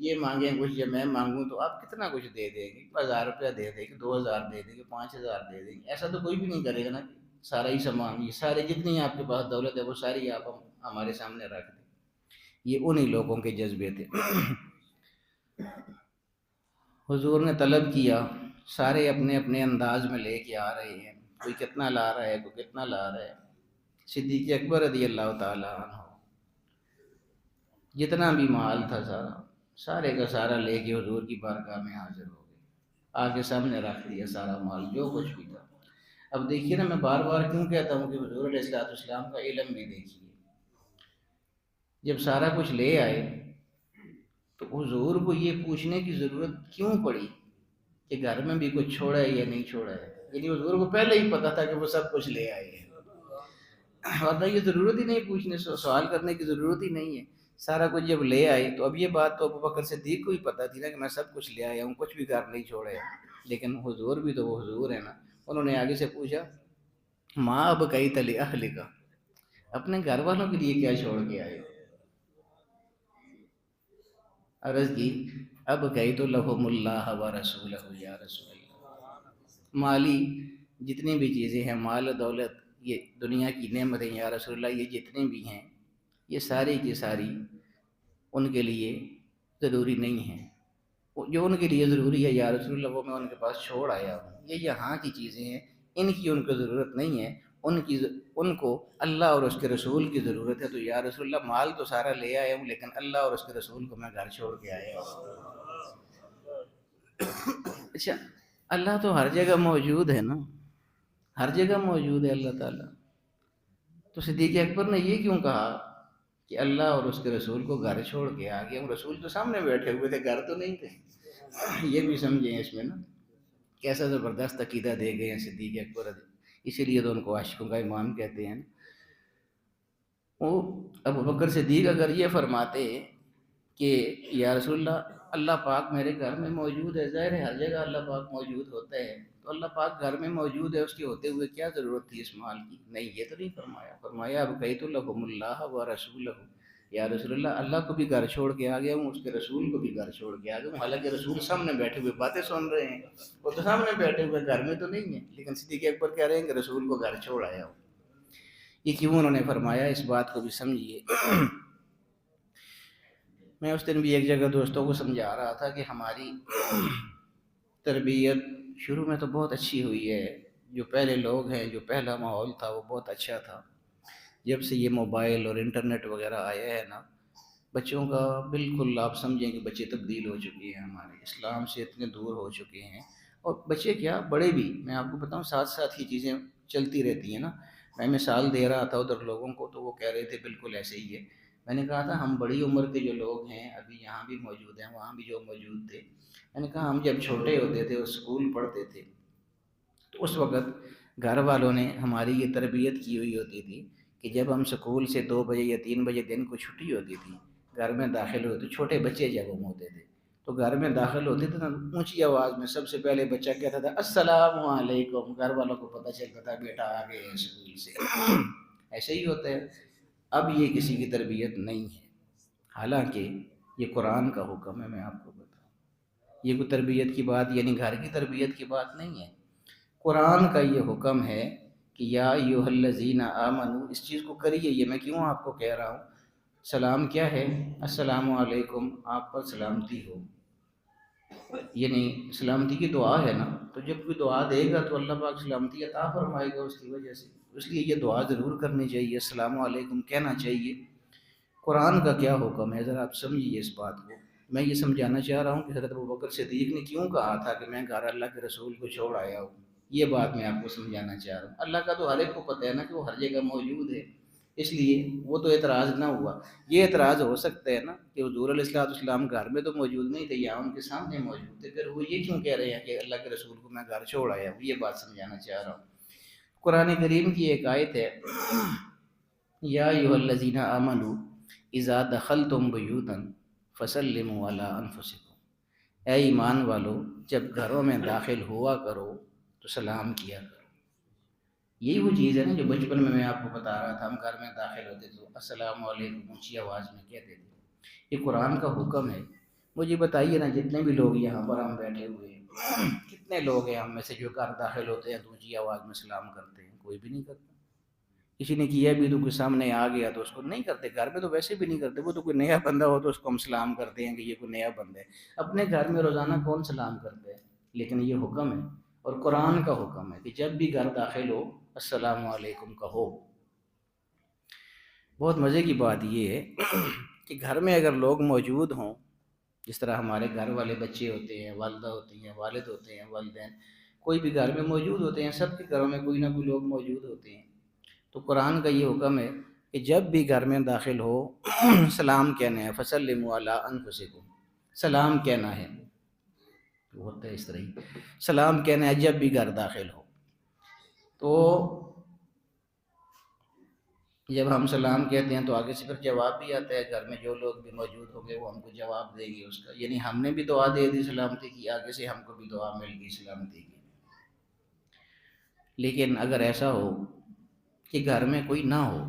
یہ مانگیں کچھ یا میں مانگوں تو آپ کتنا کچھ دے دیں گے، 1000 روپیہ دے دیں گے، 2000 دے دیں گے، 5000 دے دیں گے، ایسا تو کوئی بھی نہیں کرے گا نا کہ سارا ہی سامان، یہ سارے جتنی آپ کے پاس دولت ہے وہ ساری آپ ہمارے سامنے رکھ دیں۔ یہ انہی لوگوں کے جذبے تھے۔ حضور نے طلب کیا، سارے اپنے اپنے انداز میں لے کے آ رہے ہیں، کوئی کتنا لا رہا ہے کوئی کتنا لا رہا ہے۔ صدیق اکبر رضی اللہ تعالیٰ عنہ جتنا بھی مال تھا سارے کا سارا لے کے حضور کی بارگاہ میں حاضر ہو گئے، آگے سامنے رکھ دیا سارا مال جو کچھ بھی تھا۔ اب دیکھیے نا، میں بار بار کیوں کہتا ہوں کہ حضور علیہ السلام کا علم بھی دیکھیے، جب سارا کچھ لے آئے تو حضور کو یہ پوچھنے کی ضرورت کیوں پڑی کہ گھر میں بھی کچھ چھوڑا ہے یا نہیں چھوڑا ہے، یعنی حضور کو پہلے ہی پتہ تھا کہ وہ سب کچھ لے آئے ہیں، ورنہ یہ ضرورت ہی نہیں پوچھنے سوال کرنے کی ضرورت ہی نہیں ہے، سارا کچھ جب لے آئے تو اب یہ بات تو ابوبکر صدیق کو ہی پتہ تھی نا کہ میں سب کچھ لے آیا ہوں، کچھ بھی گھر نہیں چھوڑا ہے، لیکن حضور بھی تو وہ حضور ہے نا، انہوں نے آگے سے پوچھا ماں اب کئی تلی اہل کا، اپنے گھر والوں کے لیے کیا چھوڑ کے آئے ہو؟ عرض کی اب کئی تو لہم اللہ و رسولہ یا رسول اللہ، مالی جتنی بھی چیزیں ہیں، مال و دولت، یہ دنیا کی نعمتیں یا رسول اللہ، یہ جتنی بھی ہیں یہ ساری کی ساری ان کے لیے ضروری نہیں ہیں، جو ان کے لیے ضروری ہے یا رسول اللہ وہ میں ان کے پاس چھوڑ آیا ہوں، یہ یہاں کی چیزیں ہیں، ان کی ان کو ضرورت نہیں ہے، ان کو اللہ اور اس کے رسول کی ضرورت ہے، تو یا رسول اللہ مال تو سارا لے آیا ہوں لیکن اللہ اور اس کے رسول کو میں گھر چھوڑ کے آیا ہوں۔ اچھا، اللہ تو ہر جگہ موجود ہے نا، ہر جگہ موجود ہے اللہ تعالیٰ، تو صدیق اکبر نے یہ کیوں کہا کہ اللہ اور اس کے رسول کو گھر چھوڑ کے آ گیا؟ رسول تو سامنے بیٹھے ہوئے تھے، گھر تو نہیں تھے، یہ بھی سمجھیں اس میں نا کیسا زبردست عقیدہ دے گئے ہیں صدیق اکبر، اسی لیے تو ان کو عاشقوں کا امام کہتے ہیں۔ وہ ابوبکر صدیق اگر یہ فرماتے کہ یا رسول اللہ پاک میرے گھر میں موجود ہے، ظاہر ہے ہر جگہ اللہ پاک موجود ہوتا ہے، تو اللہ پاک گھر میں موجود ہے، اس کے ہوتے ہوئے کیا ضرورت تھی اس مال کی؟ نہیں، یہ تو نہیں فرمایا، فرمایا اب کہیت لکم اللہ و رسولہ، یا رسول اللہ کو بھی گھر چھوڑ کے آ گیا ہوں، اس کے رسول کو بھی گھر چھوڑ کے آ گیا ہوں، حالانکہ رسول سامنے بیٹھے ہوئے باتیں سن رہے ہیں، وہ تو سامنے بیٹھے ہوئے گھر میں تو نہیں ہیں، لیکن صدیق اکبر کہہ رہے ہیں کہ رسول کو گھر چھوڑ آیا ہوں۔ یہ کیوں انہوں نے فرمایا، اس بات کو بھی سمجھیے۔ میں اس دن بھی ایک جگہ دوستوں کو سمجھا رہا تھا کہ ہماری تربیت شروع میں تو بہت اچھی ہوئی ہے، جو پہلے لوگ ہیں، جو پہلا ماحول تھا وہ بہت اچھا تھا، جب سے یہ موبائل اور انٹرنیٹ وغیرہ آیا ہے نا، بچوں کا بالکل آپ سمجھیں کہ بچے تبدیل ہو چکے ہیں، ہمارے اسلام سے اتنے دور ہو چکے ہیں، اور بچے کیا بڑے بھی، میں آپ کو بتاؤں ساتھ ساتھ ہی چیزیں چلتی رہتی ہیں نا۔ میں مثال دے رہا تھا ادھر لوگوں کو تو وہ کہہ رہے تھے بالکل ایسے ہی ہے، میں نے کہا تھا ہم بڑی عمر کے جو لوگ ہیں ابھی یہاں بھی موجود ہیں، وہاں بھی جو موجود تھے، میں نے کہا ہم جب چھوٹے ہوتے تھے اور اسکول پڑھتے تھے تو اس وقت گھر والوں نے ہماری یہ تربیت کی ہوئی ہوتی تھی کہ جب ہم اسکول سے 2 بجے یا 3 بجے دن کو چھٹی ہوتی تھی، گھر میں داخل ہوتے، چھوٹے بچے جب ہم ہوتے تھے تو گھر میں داخل ہوتے تھے نا، اونچی آواز میں سب سے پہلے بچہ کہتا تھا السلام علیکم، گھر والوں کو پتہ چلتا تھا بیٹا آ گئے ہیں اسکول سے۔ ایسے ہی ہوتا ہے، اب یہ کسی کی تربیت نہیں ہے، حالانکہ یہ قرآن کا حکم ہے، میں آپ کو بتاؤں یہ کوئی تربیت کی بات یعنی گھر کی تربیت کی بات نہیں ہے، قرآن کا یہ حکم ہے کہ یا ایھا الذین آمنو، اس چیز کو کریے، یہ میں کیوں آپ کو کہہ رہا ہوں، سلام کیا ہے؟ السلام علیکم، آپ پر سلامتی ہو، یعنی سلامتی کی دعا ہے نا، تو جب کوئی دعا دے گا تو اللہ پاک سلامتی عطا فرمائے گا اس کی وجہ سے، اس لیے یہ دعا ضرور کرنی چاہیے، السلام علیکم کہنا چاہیے۔ قرآن کا کیا حکم ہے ذرا آپ سمجھیے اس بات کو، میں یہ سمجھانا چاہ رہا ہوں کہ حضرت ابوبکر صدیق نے کیوں کہا تھا کہ میں گھر اللہ کے رسول کو چھوڑ آیا ہوں، یہ بات میں آپ کو سمجھانا چاہ رہا ہوں۔ اللہ کا تو ہر ایک کو پتہ ہے نا کہ وہ ہر جگہ موجود ہے، اس لیے وہ تو اعتراض نہ ہوا۔ یہ اعتراض ہو سکتا ہے نا کہ حضور علیہ السلام گھر میں تو موجود نہیں تھے، یا ان کے سامنے موجود تھے، پھر وہ یہ کیوں کہہ رہے ہیں کہ اللہ کے رسول کو میں گھر چھوڑ آیا ہوں، یہ بات سمجھانا چاہ رہا ہوں۔ قرآن کریم کی ایک آیت ہے یا ایھا الذین آمنوا اذا دخلتم بیوتا فسلموا علی انفسکم، اے ایمان والو جب گھروں میں داخل ہوا کرو تو سلام کیا کرو۔ یہی وہ چیز ہے نا جو بچپن میں آپ کو بتا رہا تھا، ہم گھر میں داخل ہوتے تو السلام علیکم اونچی آواز میں کہتے تھے، یہ قرآن کا حکم ہے۔ مجھے بتائیے نا جتنے بھی لوگ یہاں پر ہم بیٹھے ہوئے ہیں، کتنے لوگ ہیں ہم میں سے جو گھر داخل ہوتے ہیں تو اونچی آواز میں سلام کرتے ہیں؟ کوئی بھی نہیں کرتا۔ کسی نے کیا بھی تو کوئی سامنے آ گیا تو اس کو نہیں کرتے، گھر میں تو ویسے بھی نہیں کرتے، وہ تو کوئی نیا بندہ ہو تو اس کو ہم سلام کرتے ہیں کہ یہ کوئی نیا بندہ ہے، اپنے گھر میں روزانہ کون سلام کرتے ہیں؟ لیکن یہ حکم ہے اور قرآن کا حکم ہے کہ جب بھی گھر داخل ہو السلام علیکم کہو۔ بہت مزے کی بات یہ ہے کہ گھر میں اگر لوگ موجود ہوں، جس طرح ہمارے گھر والے بچے ہوتے ہیں، والدہ ہوتی ہیں، والد ہوتے ہیں، والدین کوئی بھی گھر میں موجود ہوتے ہیں، سب کے گھروں میں کوئی نہ کوئی لوگ موجود ہوتے ہیں، تو قرآن کا یہ حکم ہے کہ جب بھی گھر میں داخل ہو سلام کہنا ہے، فسلموا علی انفسکم، سلام کہنا ہے۔ ہوتا ہے اس طرح ہی سلام کہنا ہے جب بھی گھر داخل ہو. تو جب ہم سلام کہتے ہیں تو آگے سے پھر جواب بھی آتا ہے. گھر میں جو لوگ بھی موجود ہوں گے وہ ہم کو جواب دیں گے اس کا، یعنی ہم نے بھی دعا دے دی سلامتی کی، آگے سے ہم کو بھی دعا مل گئی سلامتی کی. لیکن اگر ایسا ہو کہ گھر میں کوئی نہ ہو،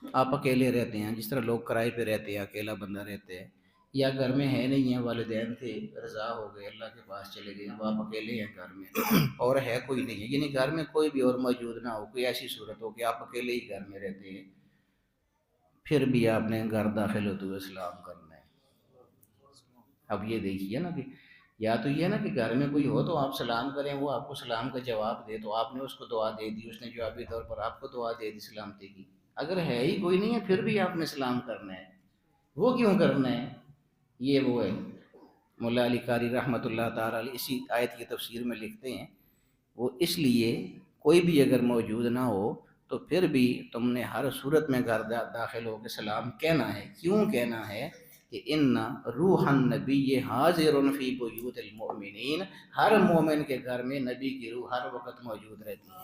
آپ اکیلے رہتے ہیں، جس طرح لوگ کرائے پہ رہتے ہیں، اکیلا بندہ رہتے ہیں، یا گھر میں ہے نہیں ہیں، والدین تھے رضا ہو گئے اللہ کے پاس چلے گئے، اب آپ اکیلے ہیں گھر میں اور ہے کوئی نہیں ہے، یعنی گھر میں کوئی بھی اور موجود نہ ہو، کوئی ایسی صورت ہو کہ آپ اکیلے ہی گھر میں رہتے ہیں، پھر بھی آپ نے گھر داخل ہوتے ہوئے سلام کرنا ہے. اب یہ دیکھیے نا کہ یا تو یہ نا کہ گھر میں کوئی ہو تو آپ سلام کریں، وہ آپ کو سلام کا جواب دے تو آپ نے اس کو دعا دے دی، اس نے جوابی طور پر آپ کو دعا دے دی سلامتی کی. اگر ہے ہی کوئی نہیں ہے پھر بھی آپ نے سلام کرنا ہے. وہ کیوں کرنا ہے؟ یہ وہ ہے مولا علی قاری رحمۃ اللہ تعالیٰ علیہ اسی آیت کی تفسیر میں لکھتے ہیں، وہ اس لیے کوئی بھی اگر موجود نہ ہو تو پھر بھی تم نے ہر صورت میں گھر داخل ہو کے سلام کہنا ہے. کیوں کہنا ہے؟ کہ ان روح النبی حاضر فی بیوت المؤمنین، ہر مومن کے گھر میں نبی کی روح ہر وقت موجود رہتی ہے.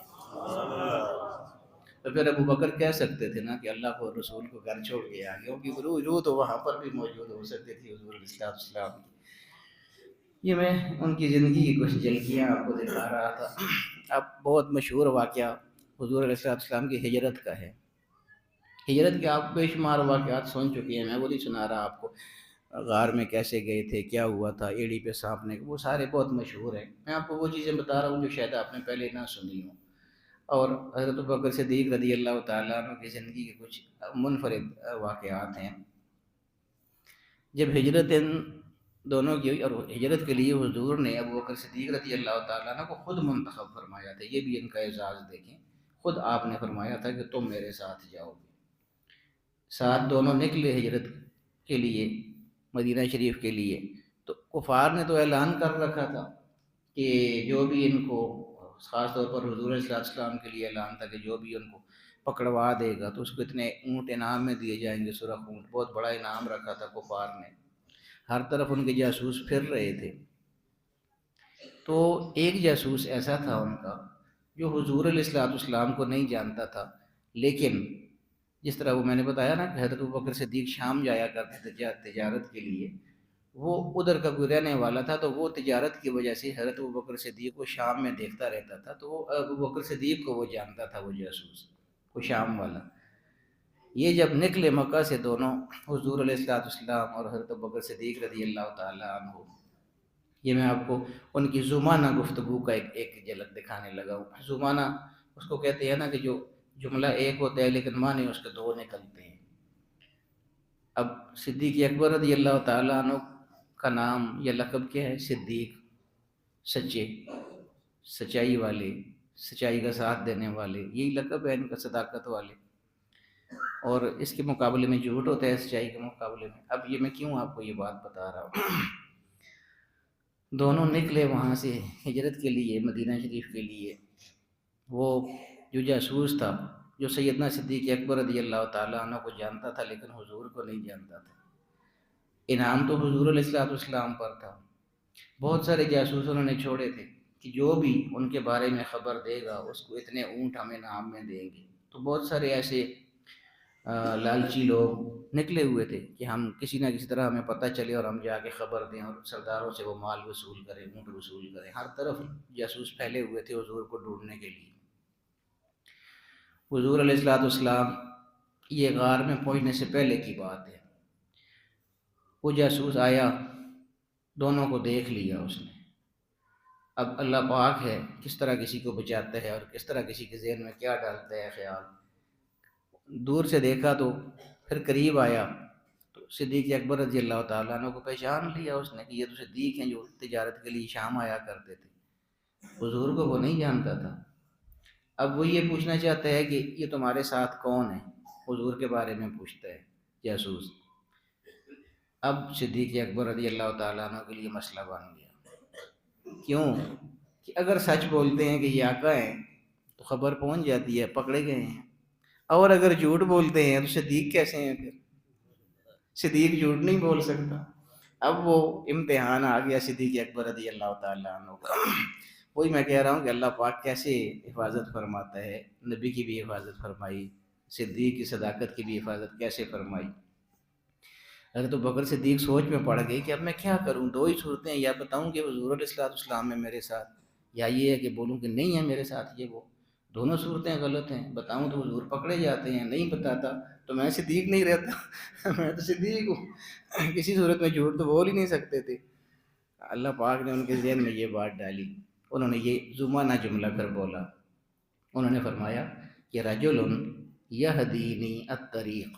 تو پھر ابو بکر کہہ سکتے تھے نا کہ اللہ کو رسول کو گھر چھوڑ کے آ گیا، کیونکہ روح تو وہاں پر بھی موجود ہو سکتی تھی حضور علیہ السلام کی. یہ میں ان کی زندگی کی کچھ جھلکیاں آپ کو دکھا رہا تھا. اب بہت مشہور واقعہ حضور علیہ السلام کی ہجرت کا ہے. ہجرت کے آپ بے شمار واقعات سن چکے ہیں، میں وہ نہیں سنا رہا آپ کو. غار میں کیسے گئے تھے، کیا ہوا تھا، ایڑی پہ سانپ نے، وہ سارے بہت مشہور ہیں. میں آپ کو وہ چیزیں بتا رہا ہوں جو شاید آپ نے پہلے نہ سنی ہوں. اور حضرت ابوبکر صدیق رضی اللہ تعالیٰ عنہ کی زندگی کے کچھ منفرد واقعات ہیں. جب ہجرت دونوں کی، اور ہجرت کے لیے حضور نے ابوبکر صدیق رضی اللہ تعالیٰ عنہ کو خود منتخب فرمایا تھا. یہ بھی ان کا اعزاز دیکھیں، خود آپ نے فرمایا تھا کہ تم میرے ساتھ جاؤ گے. ساتھ دونوں نکلے ہجرت کے لیے مدینہ شریف کے لیے. تو کفار نے تو اعلان کر رکھا تھا کہ جو بھی ان کو، خاص طور پر حضور علیہ السلام کے لیے اعلان تھا کہ جو بھی ان کو پکڑوا دے گا تو اس کو اتنے اونٹ انعام میں دیے جائیں گے، سرخ اونٹ. بہت بڑا انعام رکھا تھا کفار نے. ہر طرف ان کے جاسوس پھر رہے تھے. تو ایک جاسوس ایسا تھا ان کا جو حضور علیہ السلام کو نہیں جانتا تھا، لیکن جس طرح وہ میں نے بتایا نا کہ حضرت ابوبکر صدیق شام جایا کرتے تھے تجارت کے لیے، وہ ادھر کا کوئی رہنے والا تھا، تو وہ تجارت کی وجہ سے حضرت ابوبکر صدیق کو شام میں دیکھتا رہتا تھا. تو وہ ابوبکر صدیق کو وہ جانتا تھا، وہ جاسوس، وہ شام والا. یہ جب نکلے مکہ سے دونوں، حضور علیہ السلام اور حضرت ابوبکر صدیق رضی اللہ تعالیٰ عنہ، یہ میں آپ کو ان کی زمانہ گفتگو کا ایک جھلک دکھانے لگا ہوں. زمانہ اس کو کہتے ہیں نا کہ جو جملہ ایک ہوتا ہے لیکن معنی اس کے دو نکلتے ہیں. اب صدیق اکبر رضی اللہ تعالیٰ عنہ کا نام یا لقب کیا ہے؟ صدیق، سچے، سچائی والے، سچائی کا ساتھ دینے والے، یہی لقب ہے ان کا، صداقت والے. اور اس کے مقابلے میں جھوٹ ہوتا ہے سچائی کے مقابلے میں. اب یہ میں کیوں آپ کو یہ بات بتا رہا ہوں؟ دونوں نکلے وہاں سے ہجرت کے لیے مدینہ شریف کے لیے. وہ جو جاسوس تھا، جو سیدنا صدیق اکبر رضی اللہ تعالیٰ عنہ کو جانتا تھا لیکن حضور کو نہیں جانتا تھا. انعام تو حضور علیہ السلام پر تھا. بہت سارے جاسوس انہوں نے چھوڑے تھے کہ جو بھی ان کے بارے میں خبر دے گا اس کو اتنے اونٹ ہم انعام میں دیں گے. تو بہت سارے ایسے لالچی لوگ نکلے ہوئے تھے کہ ہم کسی نہ کسی طرح ہمیں پتہ چلے اور ہم جا کے خبر دیں اور سرداروں سے وہ مال وصول کریں، اونٹ وصول کریں. ہر طرف جاسوس پھیلے ہوئے تھے حضور کو ڈھونڈنے کے لیے. حضور علیہ السلام، یہ غار میں پہنچنے سے پہلے کی بات ہے، وہ جاسوس آیا، دونوں کو دیکھ لیا اس نے. اب اللہ پاک ہے کس طرح کسی کو بچاتا ہے اور کس طرح کسی کے ذہن میں کیا ڈالتا ہے خیال. دور سے دیکھا تو پھر قریب آیا تو صدیق اکبر رضی اللہ تعالیٰ عنہ کو پہچان لیا اس نے کہ یہ تو صدیق ہیں جو تجارت کے لیے شام آیا کرتے تھے. حضور کو وہ نہیں جانتا تھا. اب وہ یہ پوچھنا چاہتا ہے کہ یہ تمہارے ساتھ کون ہے، حضور کے بارے میں پوچھتا ہے جاسوس. اب صدیق اکبر رضی اللہ تعالیٰ عنہ کے لیے مسئلہ بن گیا. کیوں کہ اگر سچ بولتے ہیں کہ یہ آقا ہیں تو خبر پہنچ جاتی ہے، پکڑے گئے ہیں. اور اگر جھوٹ بولتے ہیں تو صدیق کیسے ہیں؟ پھر صدیق جھوٹ نہیں بول سکتا. اب وہ امتحان آ گیا صدیق اکبر رضی اللہ تعالیٰ عنہ کا۔ وہی میں کہہ رہا ہوں کہ اللہ پاک کیسے حفاظت فرماتا ہے، نبی کی بھی حفاظت فرمائی، صدیق کی صداقت کی بھی حفاظت کیسے فرمائی۔ حضرت ابوبکر صدیق سوچ میں پڑ گئی کہ اب میں کیا کروں، دو ہی صورتیں، یا بتاؤں کہ حضور علیہ الصلوۃ والسلام ہے میرے ساتھ، یا یہ ہے کہ بولوں کہ نہیں ہے میرے ساتھ یہ وہ، دونوں صورتیں غلط ہیں، بتاؤں تو حضور پکڑے جاتے ہیں، نہیں بتاتا تو میں صدیق نہیں رہتا میں تو صدیق ہوں، کسی صورت میں جھوٹ تو بول ہی نہیں سکتے تھے۔ اللہ پاک نے ان کے ذہن میں یہ بات ڈالی، انہوں نے یہ زمانہ جملہ کر بولا، انہوں نے فرمایا کہ رجل یہدینی الطریق۔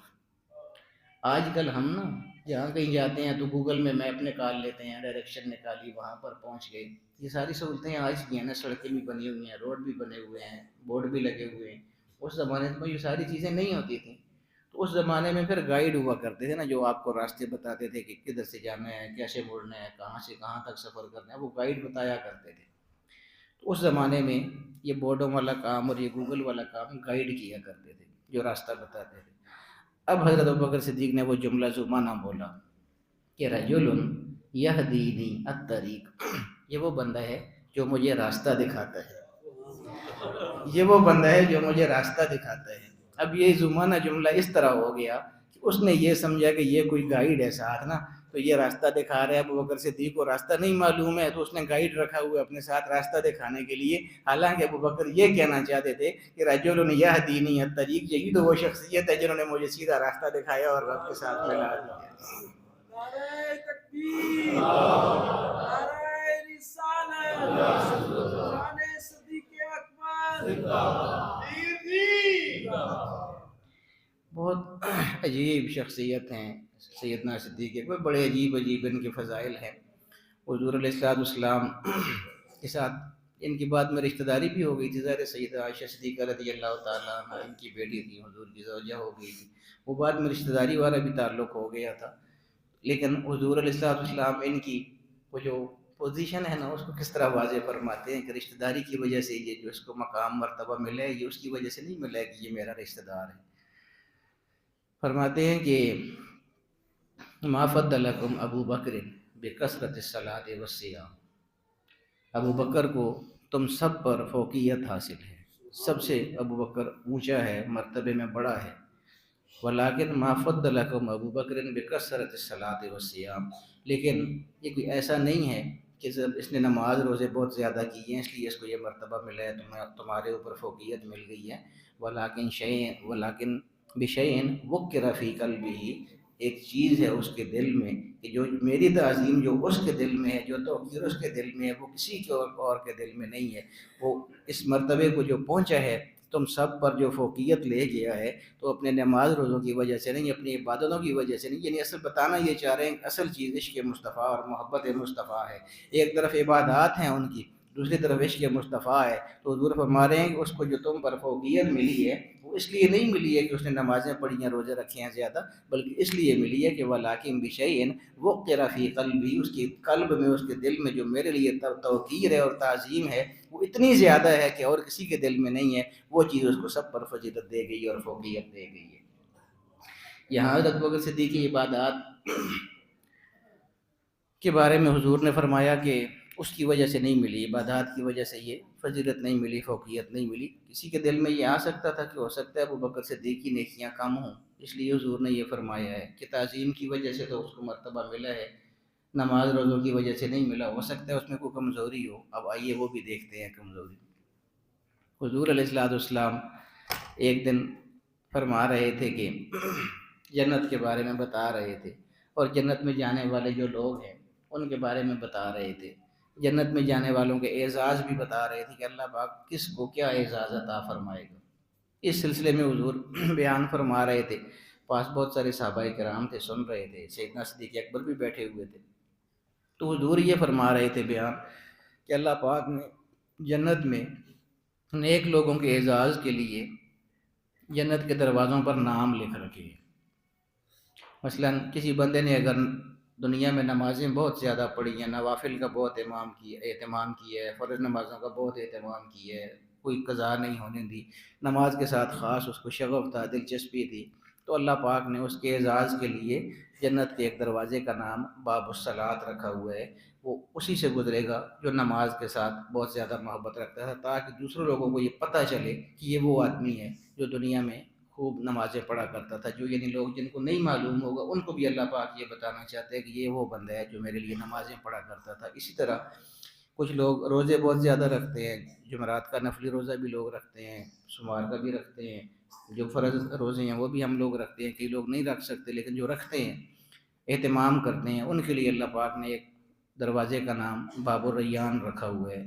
آج کل ہم نا جہاں کہیں جاتے ہیں تو گوگل میں میپ نکال لیتے ہیں، ڈائریکشن نکالی، وہاں پر پہنچ گئے، یہ ساری سہولتیں آج کی ہیں نا، سڑکیں بھی بنی ہوئی ہیں، روڈ بھی بنے ہوئے ہیں، بورڈ بھی لگے ہوئے ہیں۔ اس زمانے میں یہ ساری چیزیں نہیں ہوتی تھیں، تو اس زمانے میں پھر گائیڈ ہوا کرتے تھے نا، جو آپ کو راستے بتاتے تھے کہ کدھر سے جانا ہے، کیسے مڑنا ہے، کہاں سے کہاں تک سفر کرنا ہے، وہ گائیڈ بتایا کرتے تھے۔ تو اس زمانے میں یہ بورڈوں والا کام اور یہ گوگل والا کام گائیڈ کیا کرتے تھے، جو راستہ بتاتے تھے۔ اب حضرت ابوبکر صدیق نے وہ جملہ زمانہ بولا کہ رجل یہدینی الطریق، یہ وہ بندہ ہے جو مجھے راستہ دکھاتا ہے، یہ وہ بندہ ہے جو مجھے راستہ دکھاتا ہے۔ اب یہ زمانہ جملہ اس طرح ہو گیا کہ اس نے یہ سمجھا کہ یہ کوئی گائیڈ ہے ساتھ نا، تو یہ راستہ دکھا رہا ہے، ابوبکر صدیق کو راستہ نہیں معلوم ہے تو اس نے گائیڈ رکھا ہوا ہے اپنے ساتھ راستہ دکھانے کے لیے، حالانکہ ابوبکر یہ کہنا چاہتے تھے کہ رجل یہدینی الطریق، یہی تو وہ شخصیت ہے جنہوں نے مجھے سیدھا راستہ دکھایا اور رب کے ساتھ ملا دیا۔ نعرہ تکبیر، نعرہ رسالت، شان صدیق اکبر۔ بہت عجیب شخصیت ہیں سیدنا صدیق اکبر، بڑے عجیب عجیب ان کے فضائل ہیں۔ حضور علیہ الصلوۃ والسلام کے ساتھ ان کی بعد میں رشتہ داری بھی ہو گئی تھی، ظاہر سیدہ عائشہ صدیقہ رضی اللہ تعالیٰ عنہ ان کی بیٹی تھی، حضور کی زوجہ ہو گئی تھی، وہ بعد میں رشتہ داری والا بھی تعلق ہو گیا تھا۔ لیکن حضور علیہ الصلوۃ والسلام ان کی وہ جو پوزیشن ہے نا، اس کو کس طرح واضح فرماتے ہیں کہ رشتہ داری کی وجہ سے یہ جو اس کو مقام مرتبہ ملا ہے، یہ اس کی وجہ سے نہیں ملا ہے کہ یہ میرا رشتہ دار ہے۔ فرماتے ہیں کہ ما فضلکم ابو بکر بکثرت الصلاۃ والصیام، ابو بکر کو تم سب پر فوقیت حاصل ہے، سب سے ابو بکر اونچا ہے، مرتبے میں بڑا ہے۔ ولیکن ما فضلکم ابو بکر بکثرت الصلاۃ والصیام، لیکن یہ کوئی ایسا نہیں ہے کہ جب اس نے نماز روزے بہت زیادہ کی ہیں اس لیے اس کو یہ مرتبہ ملا ہے، تمہارے اوپر فوقیت مل گئی ہے۔ ولیکن بشیء وقر فی قلبہ، ایک چیز ہے اس کے دل میں کہ جو میری تعظیم جو اس کے دل میں ہے، جو توقیر اس کے دل میں ہے، وہ کسی کے اور کے دل میں نہیں ہے۔ وہ اس مرتبے کو جو پہنچا ہے، تم سب پر جو فوقیت لے گیا ہے، تو اپنے نماز روزوں کی وجہ سے نہیں، اپنی عبادتوں کی وجہ سے نہیں، یعنی اصل بتانا یہ چاہ رہے ہیں کہ اصل چیز عشق مصطفیٰ اور محبت مصطفیٰ ہے۔ ایک طرف عبادات ہیں ان کی، دوسری طرف عشق مصطفیٰ ہے، تو حضور فرما رہے ہیں کہ اس کو جو تم پر فوقیت ملی ہے وہ اس لیے نہیں ملی ہے کہ اس نے نمازیں پڑھی ہیں، روزے رکھے ہیں زیادہ، بلکہ اس لیے ملی ہے کہ ولیکن بشیء وقر فی قلبی، اس کی قلب میں، اس کے دل میں جو میرے لیے توقیر ہے اور تعظیم ہے وہ اتنی زیادہ ہے کہ اور کسی کے دل میں نہیں ہے، وہ چیز اس کو سب پر فضیلت دے گئی اور فوقیت دے گئی ہے۔ یہاں حضرت ابوبکر صدیق کی عبادات کے بارے میں حضور نے فرمایا کہ اس کی وجہ سے نہیں ملی، عبادات کی وجہ سے یہ فضیلت نہیں ملی، فوقیت نہیں ملی۔ کسی کے دل میں یہ آ سکتا تھا کہ ہو سکتا ہے ابوبکر صدیق کی نیکیاں کم ہوں، اس لیے حضور نے یہ فرمایا ہے کہ تعظیم کی وجہ سے تو اس کو مرتبہ ملا ہے، نماز روزوں کی وجہ سے نہیں ملا، ہو سکتا ہے اس میں کوئی کمزوری ہو۔ اب آئیے وہ بھی دیکھتے ہیں کمزوری۔ حضور علیہ السلام ایک دن فرما رہے تھے کہ جنت کے بارے میں بتا رہے تھے، اور جنت میں جانے والے جو لوگ ہیں ان کے بارے میں بتا رہے تھے، جنت میں جانے والوں کے اعزاز بھی بتا رہے تھے کہ اللہ پاک کس کو کیا اعزاز عطا فرمائے گا۔ اس سلسلے میں حضور بیان فرما رہے تھے، پاس بہت سارے صحابہ کرام تھے، سن رہے تھے، سیدنا صدیق اکبر بھی بیٹھے ہوئے تھے، تو حضور یہ فرما رہے تھے بیان کہ اللہ پاک نے جنت میں نیک لوگوں کے اعزاز کے لیے جنت کے دروازوں پر نام لکھ رکھے ہیں۔ مثلاً کسی بندے نے اگر دنیا میں نمازیں بہت زیادہ پڑھی ہیں، نوافل کا بہت اہتمام کیا ہے، فرض نمازوں کا بہت اہتمام کیا ہے، کوئی قضا نہیں ہونے دی، نماز کے ساتھ خاص اس کو شغف تھا، دلچسپی تھی، تو تو اللہ پاک نے اس کے اعزاز کے لیے جنت کے ایک دروازے کا نام باب الصلاۃ رکھا ہوا ہے. وہ اسی سے گزرے گا جو نماز کے ساتھ بہت زیادہ محبت رکھتا ہے، تاکہ دوسرے لوگوں کو یہ پتہ چلے کہ یہ وہ آدمی ہے جو دنیا میں خوب نمازیں پڑھا کرتا تھا. جو یعنی لوگ جن کو نہیں معلوم ہوگا ان کو بھی اللہ پاک یہ بتانا چاہتے ہیں کہ یہ وہ بندہ ہے جو میرے لیے نمازیں پڑھا کرتا تھا. اسی طرح کچھ لوگ روزے بہت زیادہ رکھتے ہیں، جمعرات کا نفلی روزہ بھی لوگ رکھتے ہیں، سمار کا بھی رکھتے ہیں، جو فرض روزے ہیں وہ بھی ہم لوگ رکھتے ہیں. کئی لوگ نہیں رکھ سکتے لیکن جو رکھتے ہیں، اہتمام کرتے ہیں، ان کے لیے اللہ پاک نے ایک دروازے کا نام باب الریان رکھا ہوا ہے،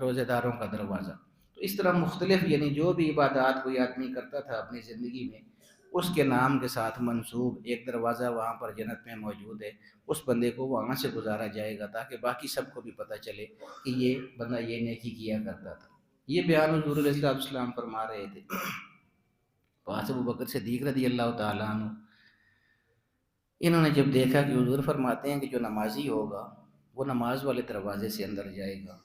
روزے داروں کا دروازہ. تو اس طرح مختلف یعنی جو بھی عبادات کوئی آدمی کرتا تھا اپنی زندگی میں، اس کے نام کے ساتھ منسوب ایک دروازہ وہاں پر جنت میں موجود ہے. اس بندے کو وہاں سے گزارا جائے گا تاکہ باقی سب کو بھی پتہ چلے کہ یہ بندہ یہ نیکی کیا کرتا تھا. یہ بیان حضور علیہ السلام فرما رہے تھے. پاس ابو بکر صدیق رضی اللہ تعالیٰ عنہ، انہوں نے جب دیکھا کہ حضور فرماتے ہیں کہ جو نمازی ہوگا وہ نماز والے دروازے سے اندر جائے گا،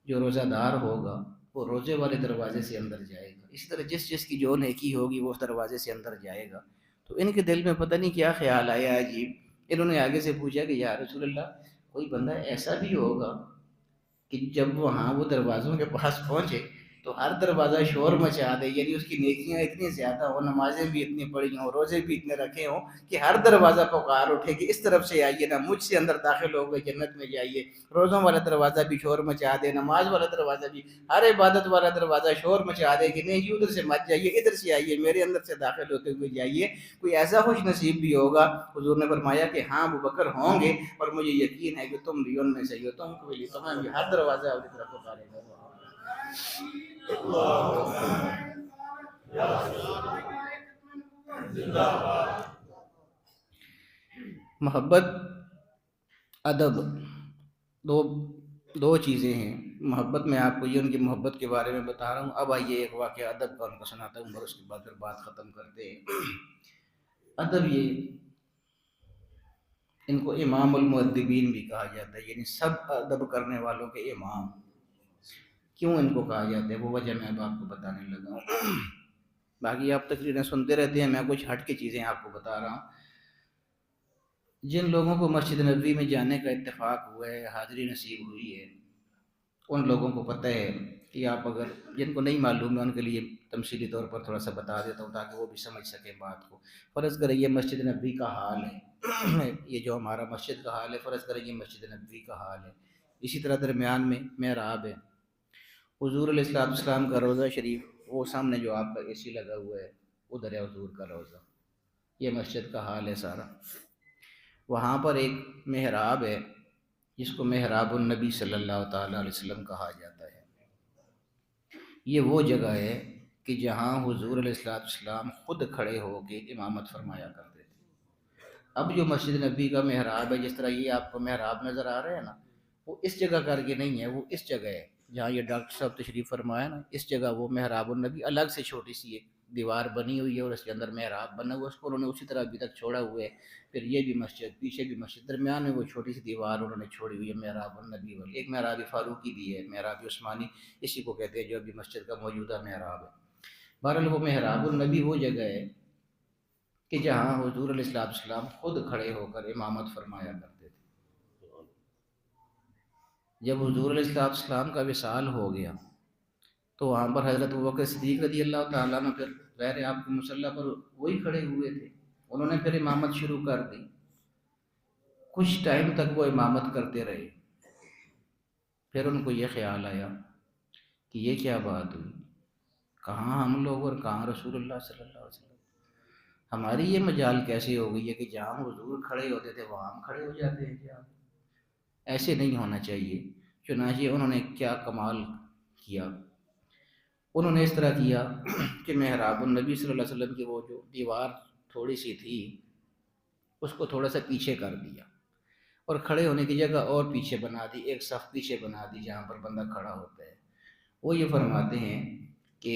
جو روزہ دار ہوگا وہ روزے والے دروازے سے اندر جائے گا، اسی طرح جس کی جو نیکی ہوگی وہ اس دروازے سے اندر جائے گا. تو ان کے دل میں پتہ نہیں کیا خیال آیا عجیب. انہوں نے آگے سے پوچھا کہ یا رسول اللہ، کوئی بندہ ایسا بھی ہوگا کہ جب وہاں وہ دروازوں کے پاس پہنچے تو ہر دروازہ شور مچا دے، یعنی اس کی نیکیاں اتنی زیادہ ہوں، نمازیں بھی اتنی پڑھی ہوں، روزے بھی اتنے رکھے ہوں کہ ہر دروازہ پکار اٹھے کہ اس طرف سے آئیے نا، مجھ سے اندر داخل ہو گئے، جنت میں جائیے. روزوں والا دروازہ بھی شور مچا دے، نماز والا دروازہ بھی، ہر عبادت والا دروازہ شور مچا دے کہ نہیں جی ادھر سے مت جائیے، ادھر سے آئیے، میرے اندر سے داخل ہوتے ہوئے جائیے. کوئی ایسا خوش نصیب بھی ہوگا؟ حضور نے فرمایا کہ ہاں ابو بکر ہوں گے، اور مجھے یقین ہے کہ تم بھی ان میں سے ہو، تم کو بھی تمہیں بھی ہر دروازہ اپنی طرف پکارے گا. محبت، ادب، دو چیزیں ہیں. محبت میں آپ کو یہ ان کی محبت کے بارے میں بتا رہا ہوں. اب آئیے ایک واقعہ ادب کا ان کو سناتا ہوں، اور اس کے بعد پھر بات ختم کرتے ہیں. ادب، یہ ان کو امام المؤدبین بھی کہا جاتا ہے، یعنی سب ادب کرنے والوں کے امام. کیوں ان کو کہا جاتا ہے وہ وجہ میں اب آپ کو بتانے لگا ہوں. باقی آپ تقریریں سنتے رہتے ہیں، میں کچھ ہٹ کے چیزیں آپ کو بتا رہا ہوں. جن لوگوں کو مسجد نبوی میں جانے کا اتفاق ہوا ہے، حاضری نصیب ہوئی ہے، ان لوگوں کو پتہ ہے کہ آپ اگر جن کو نہیں معلوم ہے ان کے لیے تمثیلی طور پر تھوڑا سا بتا دیتا ہوں تاکہ وہ بھی سمجھ سکیں بات کو. فرض کریں یہ مسجد نبوی کا حال ہے، یہ جو ہمارا مسجد کا حال ہے، فرض کریں یہ مسجد نبوی کا حال ہے. اسی طرح درمیان میں محراب ہے. حضور علیہ السلام کا روضہ شریف، وہ سامنے جو آپ کا اے سی لگا ہوا ہے ادھر ہے حضور کا روضہ. یہ مسجد کا حال ہے سارا. وہاں پر ایک محراب ہے جس کو محراب النبی صلی اللہ تعالیٰ علیہ وسلم کہا جاتا ہے. یہ وہ جگہ ہے کہ جہاں حضور علیہ السلام خود کھڑے ہو کے امامت فرمایا کرتے تھے. اب جو مسجد نبی کا محراب ہے، جس طرح یہ آپ کو محراب نظر آ رہا ہے نا، وہ اس جگہ کر کے نہیں ہے، وہ اس جگہ ہے جہاں یہ ڈاکٹر صاحب تشریف فرمایا نا، اس جگہ وہ محراب النبی الگ سے چھوٹی سی ایک دیوار بنی ہوئی ہے اور اس کے اندر محراب بنا ہوا ہے. اس کو انہوں نے اسی طرح ابھی تک چھوڑا ہوا ہے. پھر یہ بھی مسجد، پیچھے بھی مسجد، درمیان میں وہ چھوٹی سی دیوار انہوں نے چھوڑی ہوئی ہے محراب النبی والی. ایک محراب فاروقی بھی ہے، محراب عثمانی اسی کو کہتے ہیں جو ابھی مسجد کا موجودہ محراب ہے. بہرحال وہ محراب النبی وہ جگہ ہے کہ جہاں حضور علیہ السلام خود کھڑے ہو کر امامت فرمایا کرتے تھے. جب حضور علیہ السلام کا وصال ہو گیا تو وہاں پر حضرت ابوبکر صدیق رضی اللہ تعالیٰ عنہ پھر غیر آپ کے مصلی پر وہی کھڑے ہوئے تھے. انہوں نے پھر امامت شروع کر دی. کچھ ٹائم تک وہ امامت کرتے رہے. پھر ان کو یہ خیال آیا کہ یہ کیا بات ہوئی، کہاں ہم لوگ اور کہاں رسول اللہ صلی اللہ علیہ وسلم. ہماری یہ مجال کیسے ہو گئی ہے کہ جہاں حضور کھڑے ہوتے تھے وہاں ہم کھڑے ہو جاتے ہیں کیا؟ ایسے نہیں ہونا چاہیے. چنانچہ انہوں نے کیا کمال کیا، انہوں نے اس طرح کیا کہ محراب النبی صلی اللہ علیہ وسلم کی وہ جو دیوار تھوڑی سی تھی اس کو تھوڑا سا پیچھے کر دیا اور کھڑے ہونے کی جگہ اور پیچھے بنا دی، ایک صف پیچھے بنا دی جہاں پر بندہ کھڑا ہوتا ہے. وہ یہ فرماتے ہیں کہ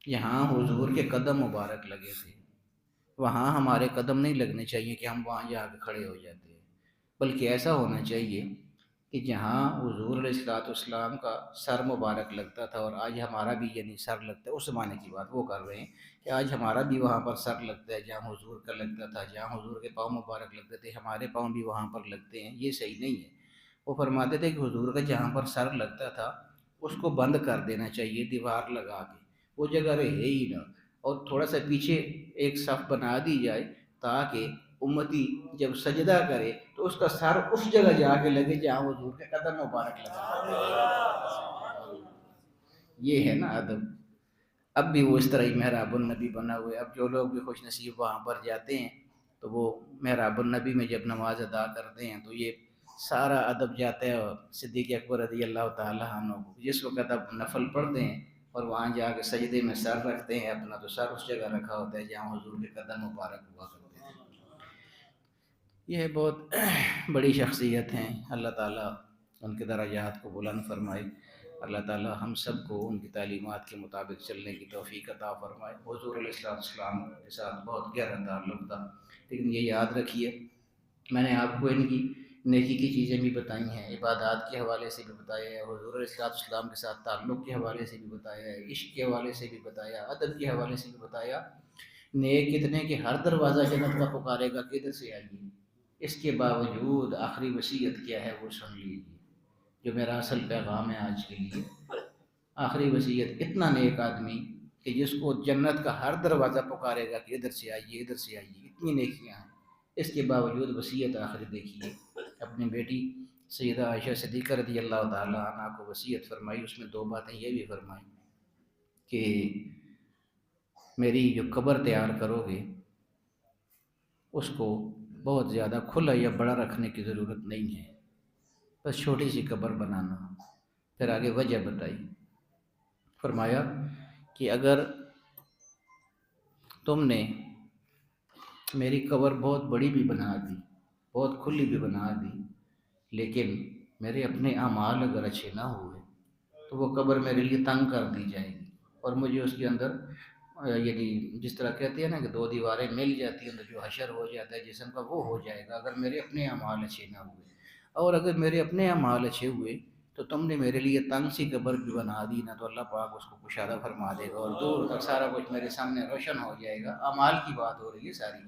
یہاں حضور کے قدم مبارک لگے تھے، وہاں ہمارے قدم نہیں لگنے چاہیے کہ ہم وہاں جا کے کھڑے ہو جاتے ہیں، بلکہ ایسا ہونا چاہیے کہ جہاں حضور علیہ السلام کا سر مبارک لگتا تھا اور آج ہمارا بھی یعنی سر لگتا ہے، اس زمانے کی بات وہ کر رہے ہیں کہ آج ہمارا بھی وہاں پر سر لگتا ہے جہاں حضور کا لگتا تھا، جہاں حضور کے پاؤں مبارک لگتے تھے ہمارے پاؤں بھی وہاں پر لگتے ہیں، یہ صحیح نہیں ہے۔ وہ فرماتے تھے کہ حضور کا جہاں پر سر لگتا تھا اس کو بند کر دینا چاہیے دیوار لگا کے، وہ جگہ رہے ہی نہ، اور تھوڑا سا پیچھے ایک صف بنا دی جائے تاکہ امتی جب سجدہ کرے تو اس کا سر اس جگہ جا کے لگے جہاں حضور کے قدم مبارک لگا۔ یہ ہے نا ادب۔ اب بھی وہ اس طرح ہی محراب النبی بنا ہوا ہے۔ اب جو لوگ بھی خوش نصیب وہاں پر جاتے ہیں تو وہ محراب النبی میں جب نماز ادا کرتے ہیں تو یہ سارا ادب جاتا ہے صدیق اکبر رضی اللہ تعالیٰ عنہ کو۔ جس وقت اب نفل پڑھتے ہیں اور وہاں جا کے سجدے میں سر رکھتے ہیں اپنا، تو سر اس جگہ رکھا ہوتا ہے جہاں حضور کے قدم مبارک ہوا کرتے ہیں۔ یہ بہت بڑی شخصیت ہیں، اللہ تعالیٰ ان کے درجات کو بلند فرمائے، اللہ تعالیٰ ہم سب کو ان کی تعلیمات کے مطابق چلنے کی توفیق عطا فرمائے۔ حضور علیہ السلام کے ساتھ بہت گہرا تعلق تھا، لیکن یہ یاد رکھیے میں نے آپ کو ان کی نیکی کی چیزیں بھی بتائی ہیں، عبادات کے حوالے سے بھی بتایا ہے، حضور علیہ السلام کے ساتھ تعلق کے حوالے سے بھی بتایا ہے، عشق کے حوالے سے بھی بتایا، ادب کے حوالے سے بھی بتایا۔ نیک کتنے کہ ہر دروازہ جنت کا پکارے گا کہ ادھر سے آئیے، اس کے باوجود آخری وصیت کیا ہے وہ سن لیجیے، جو میرا اصل پیغام ہے آج کے لیے۔ آخری وصیت، اتنا نیک آدمی کہ جس کو جنت کا ہر دروازہ پکارے گا کہ ادھر سے آئیے ادھر سے آئیے، اتنی نیکیاں ہیں، اس کے باوجود وصیت آخری دیکھیے، اپنی بیٹی سیدہ عائشہ صدیقہ رضی اللہ تعالیٰ عنہ کو وصیت فرمائی، اس میں 2 باتیں یہ بھی فرمائی کہ میری جو قبر تیار کرو گے اس کو بہت زیادہ کھلا یا بڑا رکھنے کی ضرورت نہیں ہے، بس چھوٹی سی قبر بنانا۔ پھر آگے وجہ بتائی، فرمایا کہ اگر تم نے میری قبر بہت بڑی بھی بنا دی، بہت کھلی بھی بنا دی، لیکن میرے اپنے اعمال اگر اچھے نہ ہوئے تو وہ قبر میرے لیے تنگ کر دی جائے گی، اور مجھے اس کے اندر یعنی جس طرح کہتے ہیں نا کہ 2 دیواریں مل جاتی ہیں تو جو حشر ہو جاتا ہے جسم کا وہ ہو جائے گا اگر میرے اپنے اعمال اچھے نہ ہوئے، اور اگر میرے اپنے اعمال اچھے ہوئے تو تم نے میرے لیے تنگ سی قبر بھی بنا دی نا، تو اللہ پاک اس کو کشادہ فرما دے گا اور دور تک سارا کچھ میرے سامنے روشن ہو جائے گا۔ اعمال کی بات ہو رہی ہے ساری۔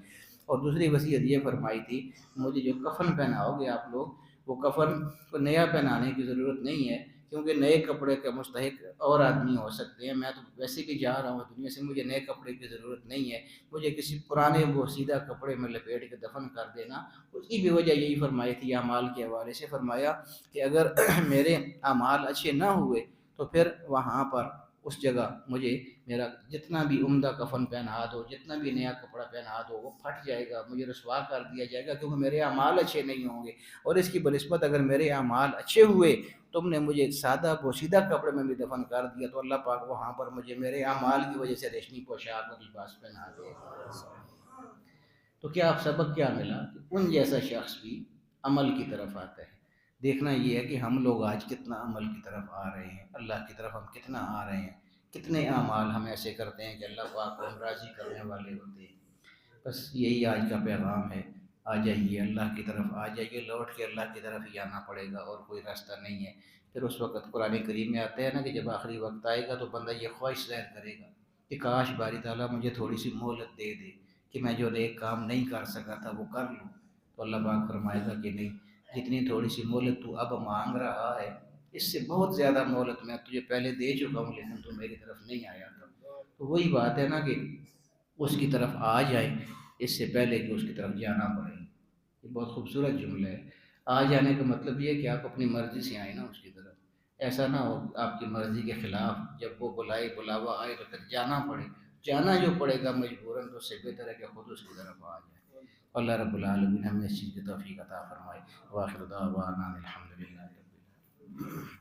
اور دوسری وصیت یہ فرمائی تھی، مجھے جو کفن پہناؤ گے آپ لوگ، وہ کفن کو نیا پہنانے کی ضرورت نہیں ہے، کیونکہ نئے کپڑے کے مستحق اور آدمی ہو سکتے ہیں، میں تو ویسے بھی جا رہا ہوں دنیا سے، مجھے نئے کپڑے کی ضرورت نہیں ہے، مجھے کسی پرانے بوسیدہ کپڑے میں لپیٹ کے دفن کر دینا۔ اس کی بھی وجہ یہی فرمائی تھی اعمال کے حوالے سے، فرمایا کہ اگر میرے اعمال اچھے نہ ہوئے تو پھر وہاں پر اس جگہ مجھے میرا جتنا بھی عمدہ کفن پہنا دو، جتنا بھی نیا کپڑا پہنا دو، وہ پھٹ جائے گا، مجھے رسوا کر دیا جائے گا، کیونکہ میرے اعمال اچھے نہیں ہوں گے۔ اور اس کی بنسبت اگر میرے اعمال اچھے ہوئے، تم نے مجھے سادہ پوشیدہ کپڑے میں بھی دفن کر دیا، تو اللہ پاک وہاں پر مجھے میرے اعمال کی وجہ سے ریشمی پوشاک اور لباس پہنا دے گا۔ تو کیا آپ سبق کیا ملا کہ ان جیسا شخص بھی عمل کی طرف آتا ہے۔ دیکھنا یہ ہے کہ ہم لوگ آج کتنا عمل کی طرف آ رہے ہیں، اللہ کی طرف ہم کتنا آ رہے ہیں، کتنے اعمال ہم ایسے کرتے ہیں کہ اللہ پاک کو ہم راضی کرنے والے ہوتے ہیں۔ بس یہی آج کا پیغام ہے، آ جائیے اللہ کی طرف، آ جائیے، لوٹ کے اللہ کی طرف ہی آنا پڑے گا، اور کوئی راستہ نہیں ہے۔ پھر اس وقت قرآن کریم میں آتا ہے نا کہ جب آخری وقت آئے گا تو بندہ یہ خواہش ظاہر کرے گا کہ کاش باری تعالیٰ مجھے تھوڑی سی مہلت دے دے کہ میں جو نیک کام نہیں کر سکا تھا وہ کر لوں۔ تو اللہ پاک فرمائے گا کہ نہیں، جتنی تھوڑی سی مہلت تو اب مانگ رہا ہے اس سے بہت زیادہ مہلت میں تجھے پہلے دے چکا ہوں، لیکن تو میری طرف نہیں آیا تھا۔ تو وہی بات ہے نا کہ اس کی طرف آ جائے اس سے پہلے کہ اس کی طرف جانا پڑے۔ یہ بہت خوبصورت جملہ ہے۔ آ جانے کا مطلب یہ ہے کہ آپ اپنی مرضی سے آئیں نا اس کی طرف، ایسا نہ ہو آپ کی مرضی کے خلاف جب وہ بلاوا آئے تو پھر جانا پڑے۔ جانا جو پڑے گا مجبوراً، تو اس سے بہتر ہے کہ خود اس کی طرف آ جائے۔ اللہ رب العالمین ہمیں اس چیز کی توفیق عطا فرمائے۔ وآخر دعوانا الحمدللہ رب العالمین۔